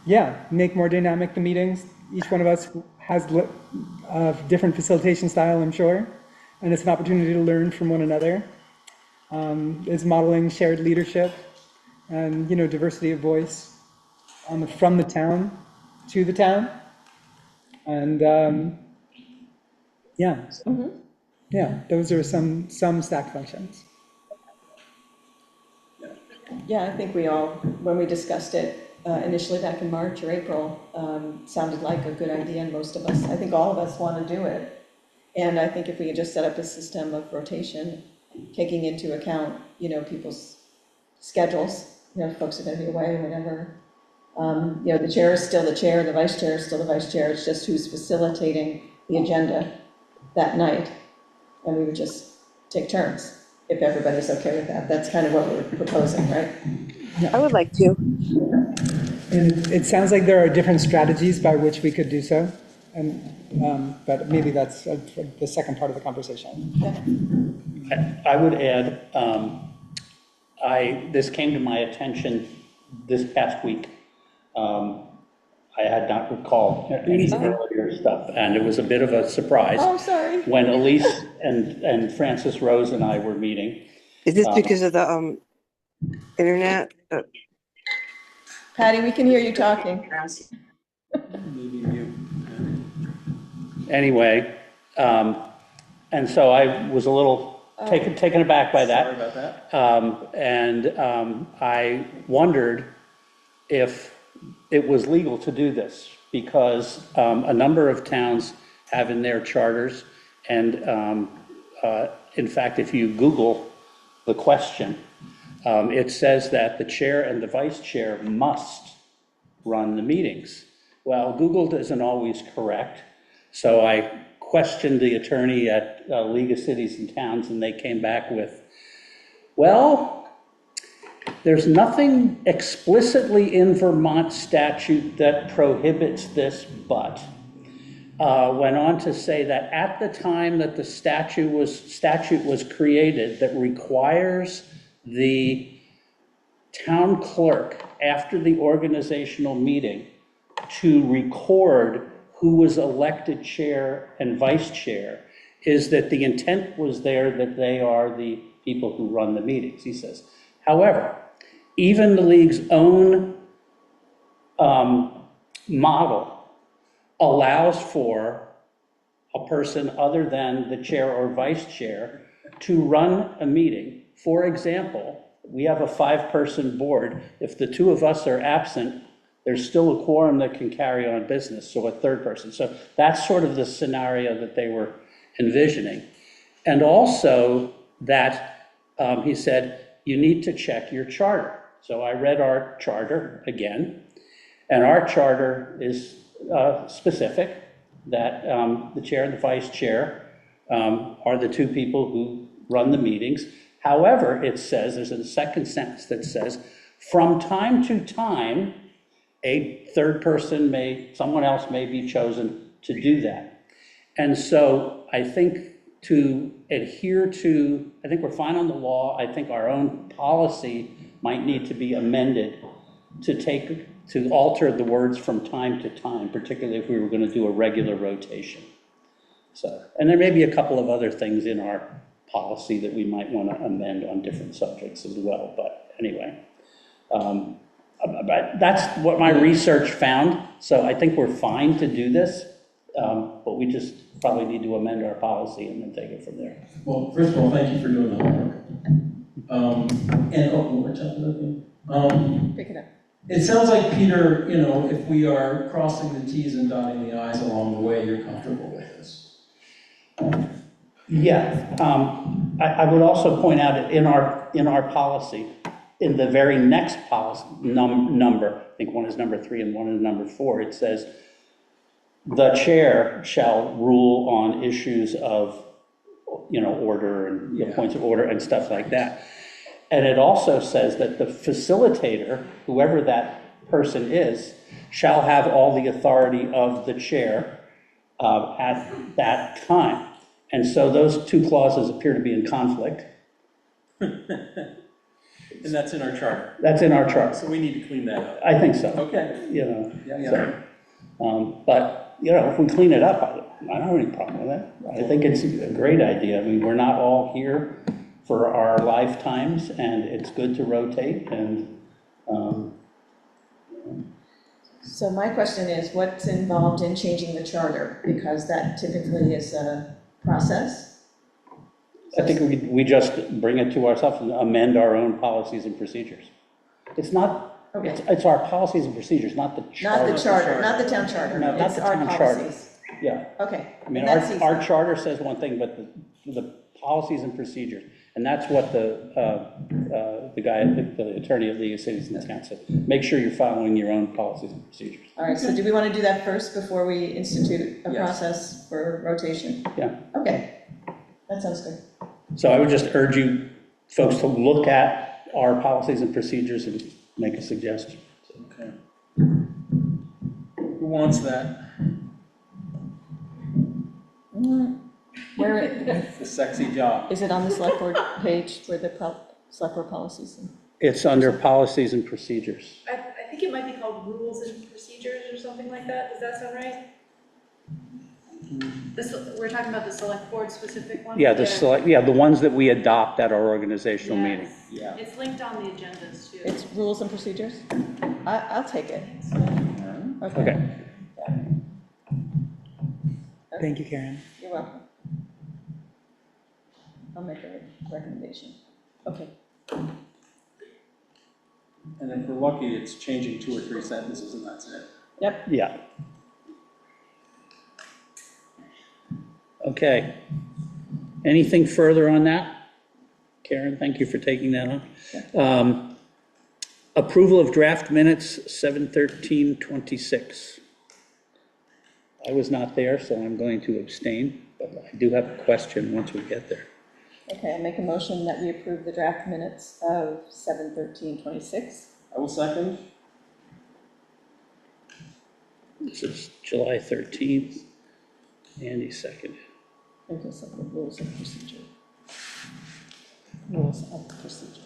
Speaker 4: Yeah, make more dynamic the meetings. Each one of us has a different facilitation style, I'm sure, and it's an opportunity to learn from one another. It's modeling shared leadership and, diversity of voice from the town to the town. And yeah, those are some stack functions.
Speaker 2: Yeah, I think we all, when we discussed it initially back in March or April, sounded like a good idea, and most of us, I think all of us want to do it. And I think if we could just set up a system of rotation, taking into account, people's schedules, folks are going to be away, whatever. The chair is still the chair, the vice chair is still the vice chair, it's just who's facilitating the agenda that night. And we would just take turns, if everybody's okay with that. That's kind of what we're proposing, right?
Speaker 11: I would like to.
Speaker 4: And it sounds like there are different strategies by which we could do so, and but maybe that's the second part of the conversation.
Speaker 1: I would add, this came to my attention this past week. I had not recalled any earlier stuff, and it was a bit of a surprise.
Speaker 2: Oh, sorry.
Speaker 1: When Elise and Francis Rose and I were meeting.
Speaker 11: Is this because of the internet?
Speaker 2: Patty, we can hear you talking.
Speaker 8: Maybe mute.
Speaker 1: Anyway, and so I was a little taken aback by that.
Speaker 8: Sorry about that.
Speaker 1: And I wondered if it was legal to do this, because a number of towns have in their charters, and in fact, if you Google the question, it says that the chair and the vice chair must run the meetings. Well, Google isn't always correct, so I questioned the attorney at League of Cities and Towns, and they came back with, well, there's nothing explicitly in Vermont statute that prohibits this, but went on to say that at the time that the statute was created, that requires the town clerk, after the organizational meeting, to record who was elected chair and vice chair is that the intent was there that they are the people who run the meetings, he says. However, even the league's own model allows for a person other than the chair or vice chair to run a meeting. For example, we have a 5-person board. If the 2 of us are absent, there's still a quorum that can carry on business, so a 3rd person. So that's sort of the scenario that they were envisioning. And also that, he said, you need to check your charter. So I read our charter again, and our charter is specific that the chair and the vice chair are the 2 people who run the meetings. However, it says, there's a second sentence that says, from time to time, a 3rd person someone else may be chosen to do that. And so I think to adhere to, I think we're fine on the law. I think our own policy might need to be amended to alter the words from time to time, particularly if we were going to do a regular rotation. So, and there may be a couple of other things in our policy that we might want to amend on different subjects as well. But anyway, but that's what my research found. So I think we're fine to do this, but we just probably need to amend our policy and then take it from there.
Speaker 3: Well, first of all, thank you for doing the homework. And, one more time,
Speaker 2: Pick it up.
Speaker 3: it sounds like, Peter, if we are crossing the Ts and dotting the Is along the way, you're comfortable with this.
Speaker 1: Yeah, I would also point out that in our policy, in the very next policy number, I think one is number 3 and one is number 4, it says, the chair shall rule on issues of, order and points of order and stuff like that. And it also says that the facilitator, whoever that person is, shall have all the authority of the chair at that time. And so those 2 clauses appear to be in conflict.
Speaker 8: And that's in our charter.
Speaker 1: That's in our chart.
Speaker 8: So we need to clean that up.
Speaker 1: I think so.
Speaker 8: Okay. Yeah.
Speaker 1: So, but, if we clean it up, I don't have any problem with it. I think it's a great idea. I mean, we're not all here for our lifetimes, and it's good to rotate, and,
Speaker 2: So my question is, what's involved in changing the charter? Because that typically is a process.
Speaker 1: I think we just bring it to ourselves and amend our own policies and procedures. It's not,
Speaker 2: Okay.
Speaker 1: it's our policies and procedures, not the charter.
Speaker 2: Not the charter, not the town charter.
Speaker 1: No, not
Speaker 2: It's
Speaker 1: the
Speaker 2: our
Speaker 1: town charter.
Speaker 2: policies.
Speaker 1: Yeah.
Speaker 2: Okay.
Speaker 1: I mean,
Speaker 2: and that's
Speaker 1: our
Speaker 2: easy.
Speaker 1: charter says one thing, but the policies and procedures, and that's what the attorney at League of Cities and Towns said. Make sure you're following your own policies and procedures.
Speaker 2: All right, so do we want to do that first before we institute a
Speaker 8: Yes.
Speaker 2: process for rotation?
Speaker 1: Yeah.
Speaker 2: Okay, that sounds good.
Speaker 1: So I would just urge you folks to look at our policies and procedures and make a suggestion.
Speaker 8: Okay. Who wants that?
Speaker 2: Where,
Speaker 8: The sexy job.
Speaker 2: is it on the select board page where the select board policies?
Speaker 1: It's under policies and procedures.
Speaker 7: I think it might be called rules and procedures or something like that. Does that sound right? We're talking about the select board specific one?
Speaker 1: Yeah, the ones that we adopt at our organizational meeting.
Speaker 8: Yeah.
Speaker 7: It's linked on the agendas too.
Speaker 2: It's rules and procedures? I'll take it.
Speaker 1: Okay.
Speaker 4: Thank you, Karen.
Speaker 2: You're welcome. I'll make a recommendation. Okay.
Speaker 8: And if we're lucky, it's changing 2 or 3 sentences and that's it.
Speaker 2: Yep.
Speaker 1: Yeah. Okay. Anything further on that? Karen, thank you for taking that on. Approval of draft minutes, 7/13/26. I was not there, so I'm going to abstain, but I do have a question once we get there.
Speaker 2: Okay, I make a motion that we approve the draft minutes of 7/13/26.
Speaker 8: I will second.
Speaker 1: This is July 13th. Andy seconded.
Speaker 2: Okay, so the rules of procedure. Rules of procedure.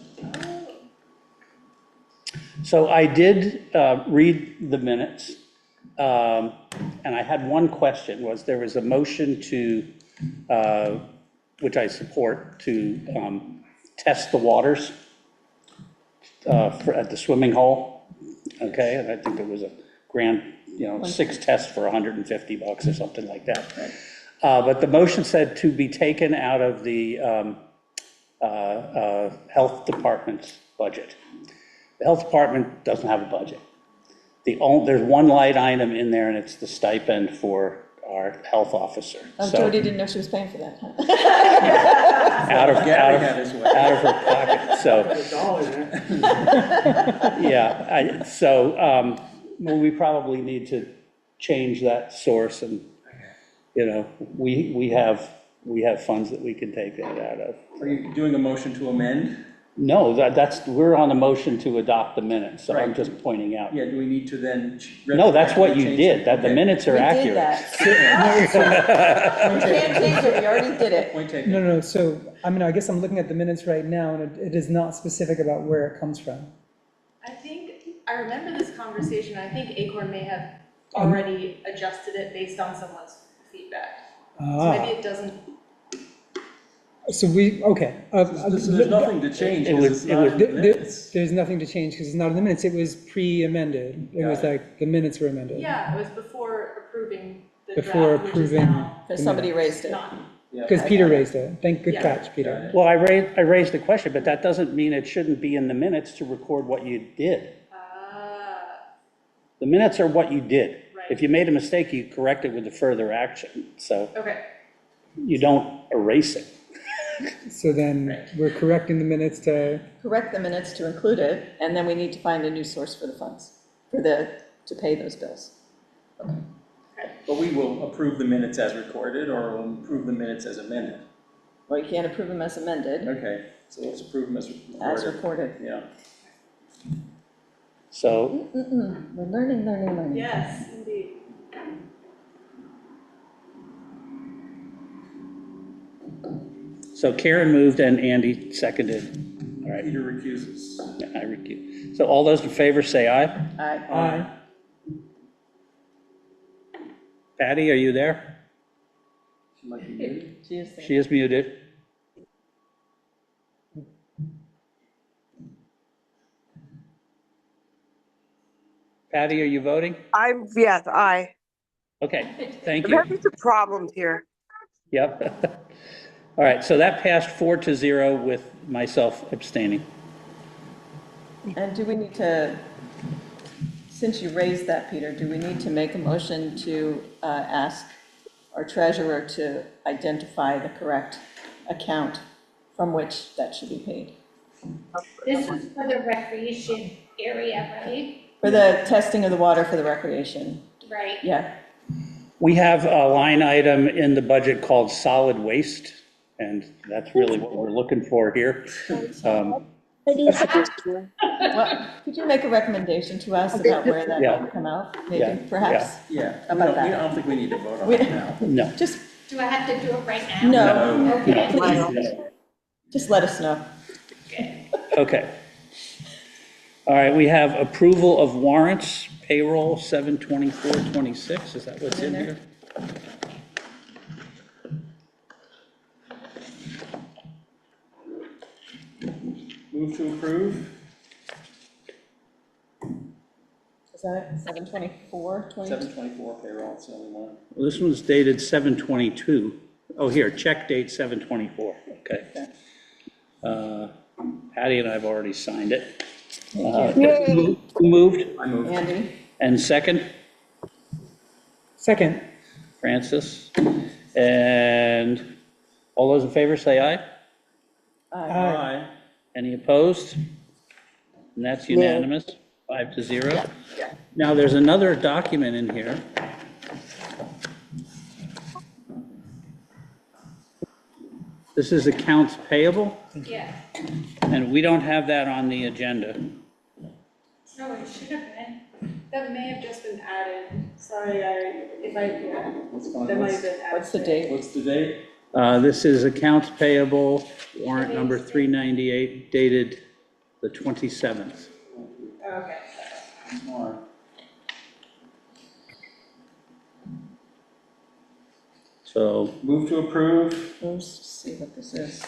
Speaker 1: So I did read the minutes, And I had one question, there was a motion to, which I support, to test the waters at the swimming hole, okay? And I think it was a grand, 6 tests for $150 or something like that. But the motion said to be taken out of the health department's budget. The health department doesn't have a budget. There's one light item in there, and it's the stipend for our health officer.
Speaker 2: Oh,
Speaker 1: So,
Speaker 2: Jody didn't know she was paying for that, huh?
Speaker 1: out of her pocket, so. Yeah, well, we probably need to change that source, and, we have funds that we can take that out of.
Speaker 8: Are you doing a motion to amend?
Speaker 1: No, we're on a motion to adopt the minutes, so I'm
Speaker 8: Right.
Speaker 1: just pointing out.
Speaker 8: Yeah, do we need to then?
Speaker 1: No, that's what you
Speaker 8: change
Speaker 1: did,
Speaker 8: it?
Speaker 1: that the
Speaker 8: Okay.
Speaker 1: minutes are
Speaker 2: We did
Speaker 1: accurate.
Speaker 2: that. We can't change it, we already did it.
Speaker 8: Point taken.
Speaker 4: No, so, I guess I'm looking at the minutes right now, and it is not specific about where it comes from.
Speaker 7: I remember this conversation, I think Acorn may have already adjusted it based on someone's feedback. So maybe it doesn't,
Speaker 4: So okay.
Speaker 8: There's nothing to change, because it's not in the minutes.
Speaker 4: There's nothing to change, because it's not in the minutes, it was pre-amended. It was
Speaker 8: Got it.
Speaker 4: like, the minutes were amended.
Speaker 7: yeah, it was before approving the
Speaker 4: Before
Speaker 7: draft, which is
Speaker 4: approving-
Speaker 7: now
Speaker 2: Because somebody raised it.
Speaker 7: not.
Speaker 8: Yeah.
Speaker 4: Because Peter raised it. Good
Speaker 7: Yeah.
Speaker 4: catch, Peter.
Speaker 1: Well, I raised the question, but that doesn't mean it shouldn't be in the minutes to record what you did. The minutes are what you did.
Speaker 7: Right.
Speaker 1: If you made a mistake, you correct it with a further action, so
Speaker 7: Okay,
Speaker 1: you don't erase it.
Speaker 4: So then we're correcting the minutes to,
Speaker 2: Correct the minutes to include it, and then we need to find a new source for the funds, to pay those bills.
Speaker 8: But we will approve the minutes as recorded, or we'll approve the minutes as amended.
Speaker 2: Well, you can't approve them as amended,
Speaker 8: Okay, so let's approve them as
Speaker 2: as
Speaker 8: recorded.
Speaker 2: reported.
Speaker 8: Yeah.
Speaker 1: So,
Speaker 2: We're learning.
Speaker 7: yes, indeed.
Speaker 1: so Karen moved and Andy seconded. All right,
Speaker 8: Peter recuses.
Speaker 1: I recuse. So all those in favor say aye.
Speaker 2: Aye.
Speaker 1: Patty, are you there?
Speaker 8: She might be muted.
Speaker 1: She is muted. Patty, are you voting?
Speaker 11: Yes, aye.
Speaker 1: Okay, thank
Speaker 11: I'm
Speaker 1: you.
Speaker 11: having some problems here.
Speaker 1: Yep. All right, so that passed 4-0 with myself abstaining.
Speaker 2: And do we need to, since you raised that, Peter, do we need to make a motion to ask our treasurer to identify the correct account from which that should be paid?
Speaker 5: This is for the recreation area, right?
Speaker 2: For the testing of the water for the recreation,
Speaker 5: Right.
Speaker 2: yeah.
Speaker 1: We have a line item in the budget called solid waste, and that's really what we're looking for here.
Speaker 2: Well, could you make a recommendation to us about where that
Speaker 1: Yeah.
Speaker 2: might come out,
Speaker 1: Yeah,
Speaker 2: maybe, perhaps?
Speaker 8: Yeah,
Speaker 2: About that.
Speaker 8: I don't think we need to vote on
Speaker 2: We-
Speaker 8: it now.
Speaker 1: No.
Speaker 2: Just,
Speaker 5: Do I have to do it right now?
Speaker 2: no,
Speaker 5: Okay.
Speaker 2: please, just let us know.
Speaker 1: Okay. All right, we have approval of warrants, payroll 7/24/26, is that what's in here?
Speaker 8: Move to approve?
Speaker 2: Is that 7/24,
Speaker 8: 7/24 payroll, it's the only one.
Speaker 1: Well, this one's dated 7/22. Oh, here, check date 7/24, okay. Patty and I have already signed it. Who moved?
Speaker 8: I move.
Speaker 2: Andy?
Speaker 1: And second?
Speaker 4: second,
Speaker 1: Francis. And all those in favor say aye.
Speaker 8: Aye.
Speaker 1: Any opposed? And that's unanimous, 5-0. Now, there's another document in here. This is accounts payable,
Speaker 5: Yeah.
Speaker 1: and we don't have that on the agenda.
Speaker 5: No, it should have been.
Speaker 7: That may have just been added, sorry, yeah,
Speaker 8: What's going
Speaker 7: that
Speaker 8: on?
Speaker 7: might have been added.
Speaker 2: What's the date?
Speaker 8: What's the date?
Speaker 1: This is accounts payable, warrant number 398, dated the 27th.
Speaker 7: Okay.
Speaker 8: More.
Speaker 1: So,
Speaker 8: Move to approve.
Speaker 2: Let's see what this is.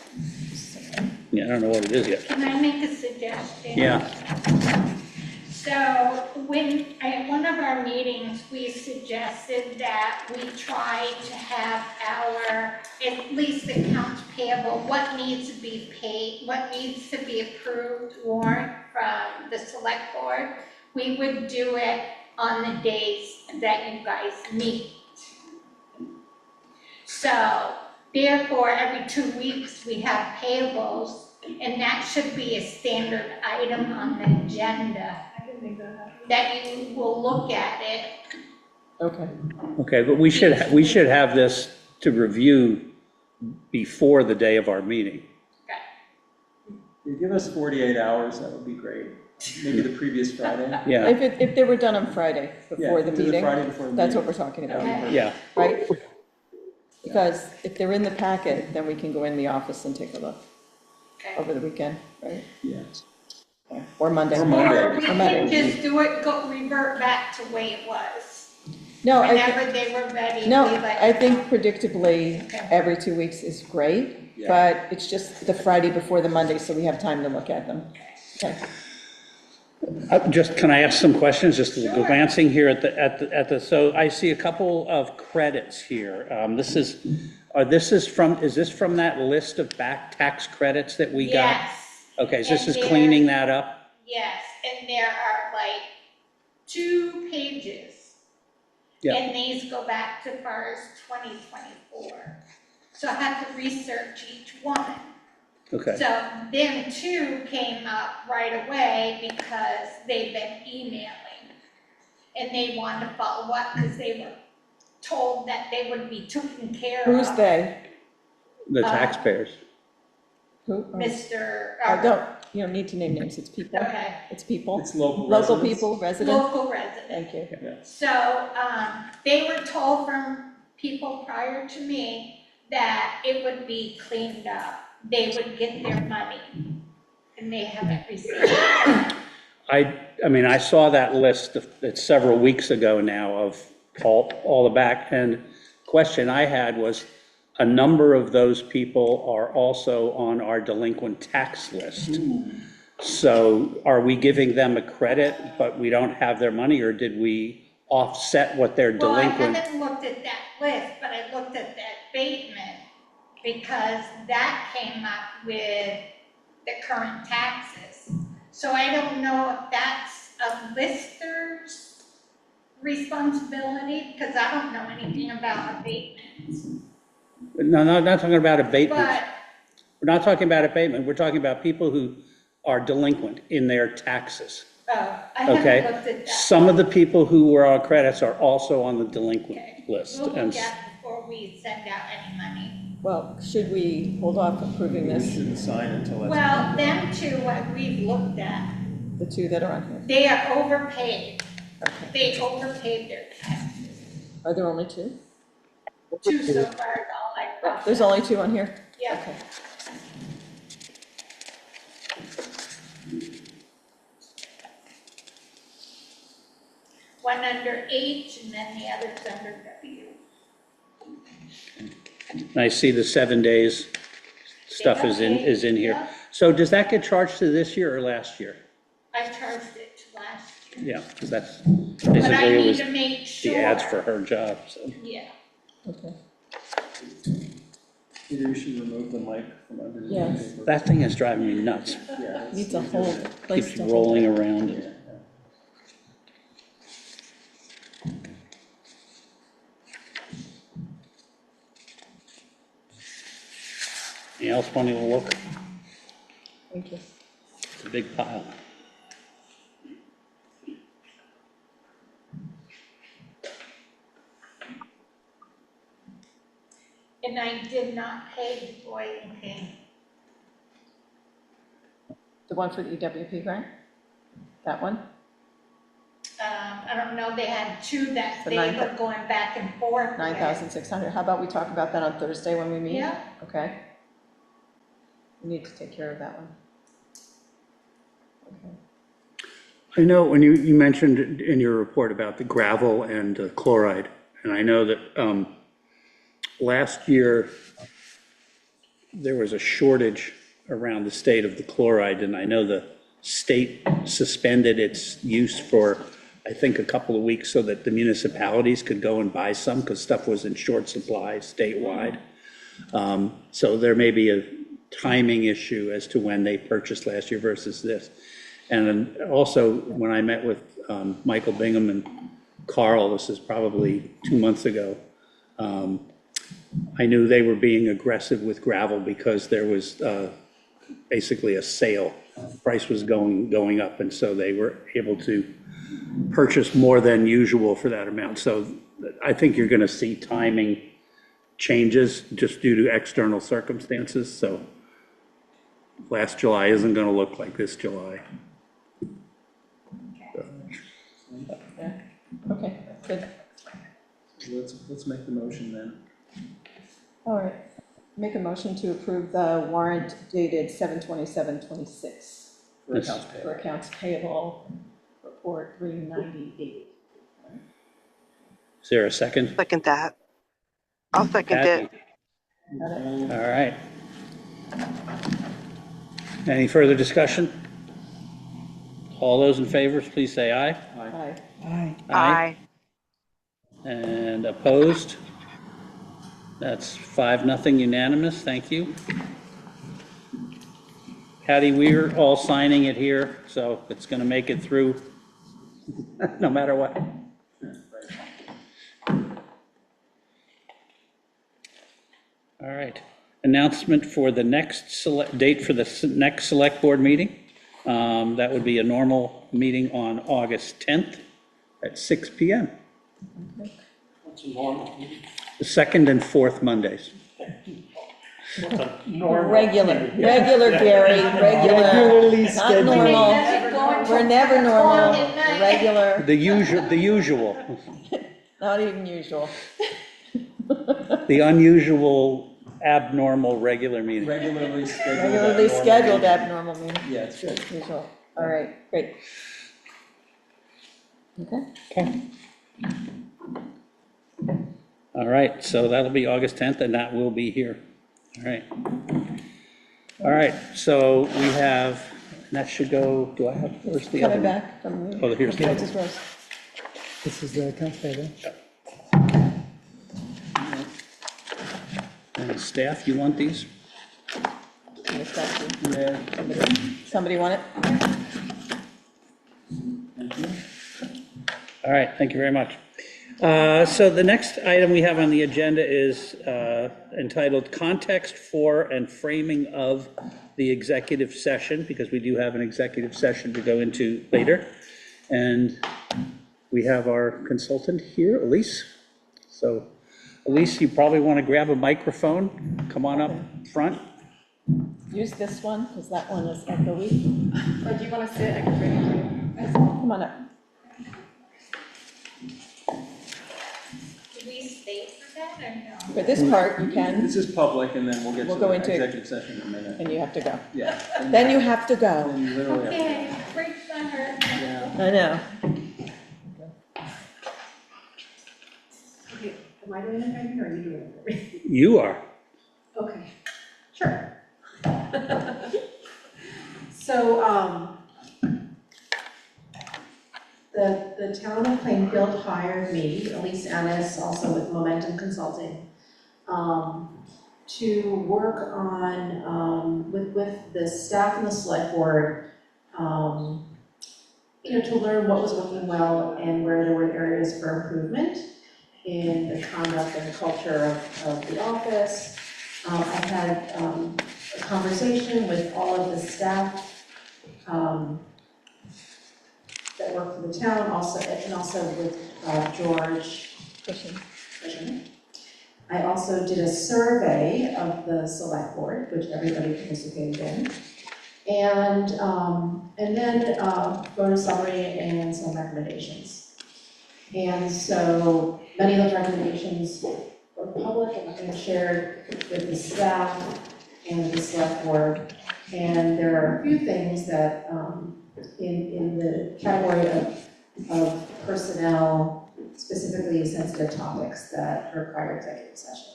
Speaker 1: yeah, I don't know what it is yet.
Speaker 5: Can I make a suggestion?
Speaker 1: Yeah,
Speaker 5: So at one of our meetings, we suggested that we try to have our, at least accounts payable, what needs to be paid, what needs to be approved warrant from the select board. We would do it on the days that you guys meet. So therefore, every 2 weeks, we have payables, and that should be a standard item on the agenda,
Speaker 7: I can make that happen.
Speaker 5: that you will look at it.
Speaker 2: Okay,
Speaker 1: okay, but we should have this to review before the day of our meeting.
Speaker 8: You give us 48 hours, that would be great. Maybe the previous Friday.
Speaker 1: Yeah,
Speaker 2: if they were done on Friday before the
Speaker 8: do
Speaker 2: meeting,
Speaker 8: Friday before the
Speaker 2: that's what
Speaker 8: meeting.
Speaker 2: we're talking about,
Speaker 5: Okay.
Speaker 1: yeah.
Speaker 2: right? Because if they're in the packet, then we can go in the office and take a look
Speaker 5: Okay.
Speaker 2: over the weekend, right?
Speaker 8: Yeah.
Speaker 2: Or Monday.
Speaker 8: Or Monday.
Speaker 5: Or we
Speaker 2: Or
Speaker 5: can
Speaker 2: Monday.
Speaker 5: just do it, revert back to the way it was.
Speaker 2: No,
Speaker 5: Whenever they were ready.
Speaker 2: no,
Speaker 5: we let
Speaker 2: I
Speaker 5: you
Speaker 2: think
Speaker 5: know.
Speaker 2: predictably,
Speaker 5: Okay.
Speaker 2: every 2 weeks is great,
Speaker 8: Yeah.
Speaker 2: but it's just the Friday before the Monday, so we have time to look at them. Okay.
Speaker 1: Just, can I ask some questions, just
Speaker 5: Sure.
Speaker 1: glancing here at the, so I see a couple of credits here. Is this from that list of back tax credits that we got?
Speaker 5: Yes,
Speaker 1: Okay, so this
Speaker 5: And
Speaker 1: is
Speaker 5: they're-
Speaker 1: cleaning that up?
Speaker 5: yes, and there are like 2 pages.
Speaker 1: Yeah.
Speaker 5: And these go back to far as 2024. So I have to research each one.
Speaker 1: Okay,
Speaker 5: So them 2 came up right away because they've been emailing. And they wanted to follow up because they were told that they would be taken care of.
Speaker 2: Who's they?
Speaker 1: the taxpayers.
Speaker 2: Who?
Speaker 5: Mr.
Speaker 2: You don't need to name names, it's people.
Speaker 5: Okay,
Speaker 2: It's people.
Speaker 8: It's local
Speaker 2: Local
Speaker 8: residents.
Speaker 2: people, residents.
Speaker 5: local resident.
Speaker 2: Thank you.
Speaker 5: So, they were told from people prior to me that it would be cleaned up. They would get their money, and they haven't received it.
Speaker 1: I mean, I saw that list, it's several weeks ago now, of all the back, and question I had was, a number of those people are also on our delinquent tax list. So are we giving them a credit, but we don't have their money, or did we offset what they're
Speaker 5: Well, I
Speaker 1: delinquent?
Speaker 5: haven't looked at that list, but I looked at that abatement, because that came up with the current taxes. So I don't know if that's a lister's responsibility, because I don't know anything about abatements.
Speaker 1: No, not talking about abatement.
Speaker 5: But,
Speaker 1: We're not talking about abatement, we're talking about people who are delinquent in their taxes,
Speaker 5: I haven't
Speaker 1: okay?
Speaker 5: looked at that.
Speaker 1: Some of the people who were on credits are also on the delinquent
Speaker 5: Okay.
Speaker 1: list.
Speaker 5: We'll
Speaker 1: And
Speaker 5: look at it before we send out any money.
Speaker 2: Well, should we hold off approving
Speaker 8: We
Speaker 2: this,
Speaker 8: shouldn't sign until that's.
Speaker 5: Well, them 2, what we've looked at,
Speaker 2: the 2 that are on here?
Speaker 5: they are overpaid.
Speaker 2: Okay.
Speaker 5: They overpaid their taxes.
Speaker 2: Are there only 2?
Speaker 5: 2 so far is all I brought.
Speaker 2: There's only 2 on here?
Speaker 5: Yeah.
Speaker 2: Okay.
Speaker 5: One under H and then the other's under W.
Speaker 1: I see the 7 days stuff is in here.
Speaker 5: Yeah.
Speaker 1: So does that get charged to this year or last year?
Speaker 5: I charged it to last year.
Speaker 1: Yeah, because that's
Speaker 5: But I
Speaker 1: basically it
Speaker 5: need
Speaker 1: was
Speaker 5: to make sure.
Speaker 1: the ads for her job, so.
Speaker 5: Yeah.
Speaker 2: Okay.
Speaker 8: Maybe we should remove the mic from under the
Speaker 2: Yes.
Speaker 8: paper.
Speaker 1: That thing is driving me nuts.
Speaker 8: Yeah, it's-
Speaker 2: Needs a whole place
Speaker 1: Keeps
Speaker 2: to hold
Speaker 1: rolling
Speaker 2: it.
Speaker 1: around.
Speaker 8: Yeah.
Speaker 1: Anything else wanting to look?
Speaker 2: Thank you.
Speaker 1: It's a big pile.
Speaker 5: And I did not pay the boiling paint.
Speaker 2: The one for the EWP grant? That one?
Speaker 5: I don't know, they had 2 that
Speaker 2: The
Speaker 5: they
Speaker 2: nine
Speaker 5: were going back and forth with.
Speaker 2: 9,600. How about we talk about that on Thursday when we meet?
Speaker 5: Yeah.
Speaker 2: Okay. We need to take care of that one. Okay.
Speaker 1: I know when you mentioned in your report about the gravel and chloride, and I know that last year, there was a shortage around the state of the chloride, and I know the state suspended its use for, I think, a couple of weeks so that the municipalities could go and buy some, because stuff was in short supply statewide. So there may be a timing issue as to when they purchased last year versus this. And then also, when I met with Michael Bingham and Carl, this is probably 2 months ago, I knew they were being aggressive with gravel because there was basically a sale. Price was going up, and so they were able to purchase more than usual for that amount. So I think you're going to see timing changes just due to external circumstances. So last July isn't going to look like this July.
Speaker 2: Yeah, okay, good.
Speaker 8: Let's make the motion then.
Speaker 2: All right, make a motion to approve the warrant dated 7/27/26
Speaker 8: For accounts
Speaker 2: for
Speaker 8: payable.
Speaker 2: accounts payable, report 398.
Speaker 1: Is there a second?
Speaker 11: Second that. I'll second
Speaker 1: Patty?
Speaker 11: it.
Speaker 2: Got it?
Speaker 1: All right. Any further discussion? All those in favor, please say aye.
Speaker 2: Aye.
Speaker 4: Aye.
Speaker 11: Aye.
Speaker 1: And opposed? That's 5-0 unanimous, thank you. Patty, we're all signing it here, so it's going to make it through no matter what. All right, announcement for the next date for the next select board meeting. That would be a normal meeting on August 10th at 6 p.m.
Speaker 9: What's a normal?
Speaker 1: The second and fourth Mondays.
Speaker 9: What's a normal?
Speaker 2: Regular, Gary, regular,
Speaker 4: Regularly
Speaker 2: not
Speaker 4: scheduled.
Speaker 2: normal. We're never normal, regular,
Speaker 1: The usual,
Speaker 2: not even usual.
Speaker 1: the unusual, abnormal, regular meeting.
Speaker 8: Regularly scheduled.
Speaker 2: Regularly scheduled abnormal meeting,
Speaker 8: Yeah, it's good.
Speaker 2: usual. All right, great. Okay.
Speaker 1: Okay. All right, so that'll be August 10th, and that will be here. All right. All right, so we have, that should go, do I have, where's the other?
Speaker 2: Coming
Speaker 1: one?
Speaker 2: back from the.
Speaker 1: Oh, here's the other.
Speaker 2: Francis Rose.
Speaker 4: This is the accounts payable.
Speaker 1: And staff, you want these?
Speaker 2: Yes, thank you.
Speaker 8: Yeah.
Speaker 2: Somebody want it?
Speaker 1: All right, thank you very much. So the next item we have on the agenda is entitled Context for and Framing of the Executive Session, because we do have an executive session to go into later. And we have our consultant here, Elise. So Elise, you probably want to grab a microphone, come on up front.
Speaker 2: Use this one, because that one is echoey.
Speaker 7: Or do you want to sit? I can bring it to you.
Speaker 2: Come on up.
Speaker 5: Do we stay for that or no?
Speaker 2: For this part, you can,
Speaker 8: This is public, and then we'll get
Speaker 2: We'll
Speaker 8: to
Speaker 2: go
Speaker 8: the
Speaker 2: into-
Speaker 8: executive session in a minute.
Speaker 2: and you have to go.
Speaker 8: Yeah.
Speaker 2: Then you have to go.
Speaker 8: Then you literally have to.
Speaker 5: Okay, breaks my heart.
Speaker 8: Yeah.
Speaker 2: I know.
Speaker 7: Okay, am I doing it right here or are you doing it for me?
Speaker 1: You are.
Speaker 7: Okay, sure. So, the town of Plainfield hired me, Elise Ennis, also with Momentum Consulting, to work on, with the staff and the select board, to learn what was working well and where there were areas for improvement in the conduct and the culture of the office. I had a conversation with all of the staff that work for the town, and also with George Cushing. I also did a survey of the select board, which everybody participated in, and then wrote a summary and some recommendations. And so many of those recommendations were public and shared with the staff and with the select board. And there are a few things that, in the category of personnel, specifically sensitive topics that require executive session.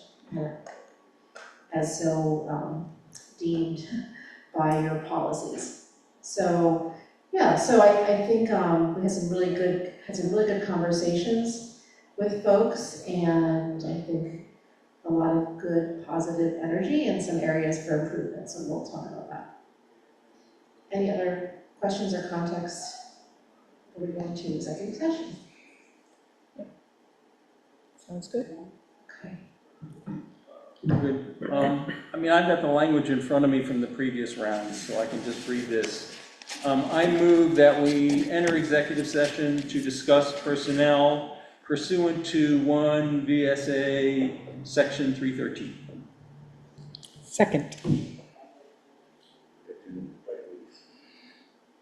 Speaker 7: as so deemed by your policies. So, yeah, so I think we had some really good conversations with folks, and I think a lot of good positive energy and some areas for improvement, so we'll talk about that. Any other questions or context before we go into executive session?
Speaker 2: Sounds good.
Speaker 7: Okay.
Speaker 8: Good. I mean, I've got the language in front of me from the previous round, so I can just read this. I move that we enter executive session to discuss personnel pursuant to 1 VSA Section 313.
Speaker 4: Second.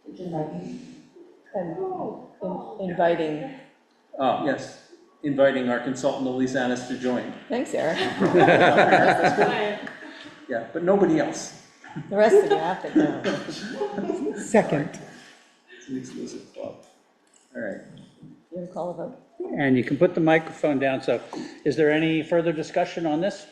Speaker 7: Did you invite me?
Speaker 2: And inviting,
Speaker 8: Yes, inviting our consultant Elise Annis to join.
Speaker 2: thanks, Eric.
Speaker 8: Yeah, but nobody else.
Speaker 2: The rest of you have to know.
Speaker 4: Second.
Speaker 8: It's an exclusive club. All right.
Speaker 2: You want to call a vote?
Speaker 1: And you can put the microphone down. So is there any further discussion on this?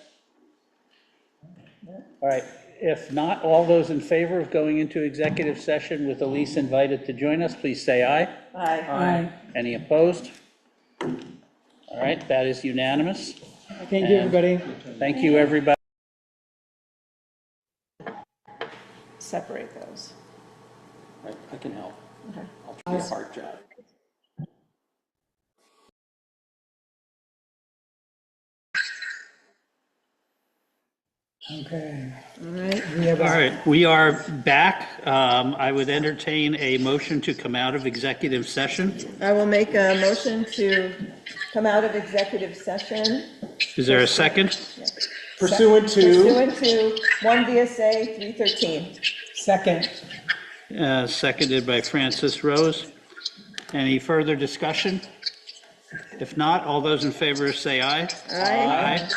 Speaker 1: All right. If not, all those in favor of going into executive session with Elise invited to join us, please say aye.
Speaker 2: Aye.
Speaker 4: Aye.
Speaker 1: Any opposed? All right, that is unanimous.
Speaker 4: Thank you, everybody.
Speaker 1: Thank you, everybody.
Speaker 2: Separate those.
Speaker 8: I can help.
Speaker 2: Okay.
Speaker 8: I'll try a hard job.
Speaker 4: Okay.
Speaker 2: All right.
Speaker 4: We have
Speaker 1: All
Speaker 4: a,
Speaker 1: right, we are back. I would entertain a motion to come out of executive session.
Speaker 2: I will make a motion to come out of executive session
Speaker 1: Is there a second?
Speaker 8: Pursuant to,
Speaker 2: pursuant to 1 VSA 313.
Speaker 4: second.
Speaker 1: Seconded by Francis Rose. Any further discussion? If not, all those in favor say aye.
Speaker 2: Aye.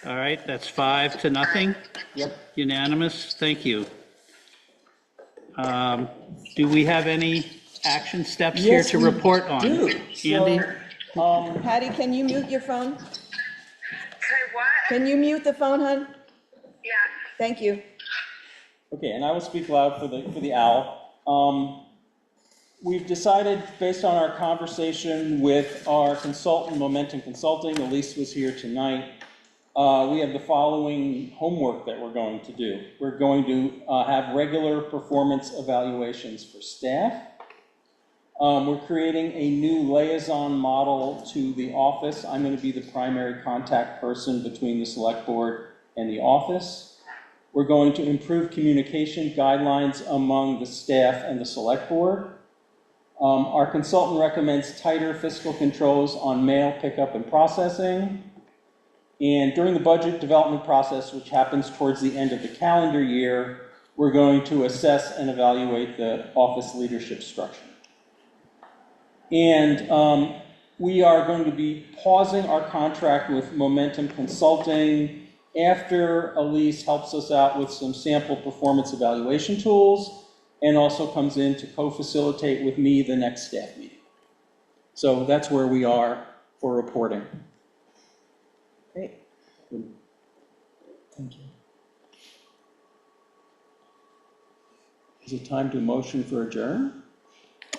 Speaker 1: All right, that's 5-0.
Speaker 8: Yep.
Speaker 1: Unanimous, thank you. Do we have any action steps here
Speaker 8: Yes,
Speaker 1: to
Speaker 8: we
Speaker 1: report on?
Speaker 8: do.
Speaker 1: Andy?
Speaker 2: Patty, can you mute your phone?
Speaker 12: Say what?
Speaker 2: Can you mute the phone, hon?
Speaker 12: Yeah.
Speaker 2: Thank you.
Speaker 8: Okay, and I will speak loud for the owl. We've decided, based on our conversation with our consultant, Momentum Consulting, Elise was here tonight, we have the following homework that we're going to do. We're going to have regular performance evaluations for staff. We're creating a new liaison model to the office. I'm going to be the primary contact person between the select board and the office. We're going to improve communication guidelines among the staff and the select board. Our consultant recommends tighter fiscal controls on mail pickup and processing. And during the budget development process, which happens towards the end of the calendar year, we're going to assess and evaluate the office leadership structure. And we are going to be pausing our contract with Momentum Consulting after Elise helps us out with some sample performance evaluation tools and also comes in to co-facilitate with me the next staff meeting. So that's where we are for reporting.
Speaker 2: Great.
Speaker 4: Thank you.
Speaker 8: Is it time to motion for adjourn?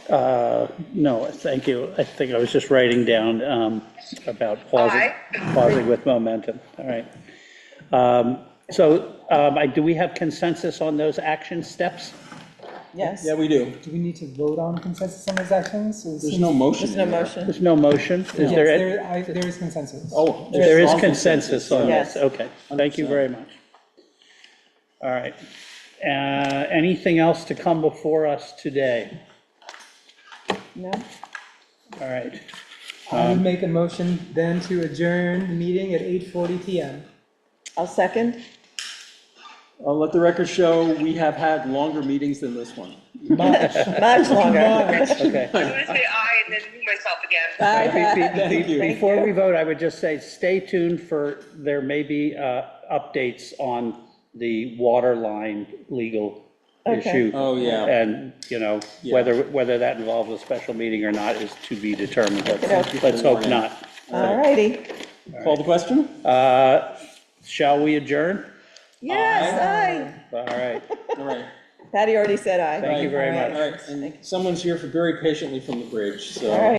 Speaker 1: No, thank you. I think I was just writing down about pausing with momentum. All right. Do we have consensus on those action steps?
Speaker 2: Yes.
Speaker 8: Yeah, we do.
Speaker 4: Do we need to vote on consensus on those actions?
Speaker 8: There's no motion.
Speaker 2: There's no
Speaker 8: in there.
Speaker 2: motion.
Speaker 1: There's no motion? Is
Speaker 4: Yes,
Speaker 1: there?
Speaker 4: there is consensus.
Speaker 8: Oh,
Speaker 1: There is
Speaker 8: strong
Speaker 1: consensus on
Speaker 2: Yes.
Speaker 1: this, okay, thank you
Speaker 8: 100%.
Speaker 1: very much. All right, anything else to come before us today?
Speaker 2: No?
Speaker 1: All right,
Speaker 4: I would make a motion then to adjourn the meeting at 8:40 PM.
Speaker 2: I'll second.
Speaker 8: I'll let the record show we have had longer meetings than this one.
Speaker 4: Much.
Speaker 2: Much longer.
Speaker 1: okay.
Speaker 12: I'm gonna say aye and then mute myself again.
Speaker 2: Bye.
Speaker 8: Thank you.
Speaker 1: Before we vote, I would just say, stay tuned for, there may be updates on the water line legal
Speaker 2: Okay.
Speaker 1: issue.
Speaker 8: Oh, yeah.
Speaker 1: And,
Speaker 8: Yeah.
Speaker 1: whether that involves a special meeting or not is to be determined, but
Speaker 2: Okay.
Speaker 1: let's hope not.
Speaker 2: All righty.
Speaker 8: Call the question?
Speaker 1: Shall we adjourn?
Speaker 2: Yes,
Speaker 1: All right,
Speaker 8: All right.
Speaker 2: aye. Patty already said aye.
Speaker 1: thank you very
Speaker 2: All right.
Speaker 1: much.
Speaker 8: All right, and someone's here for very patiently from the bridge, so.
Speaker 2: All right.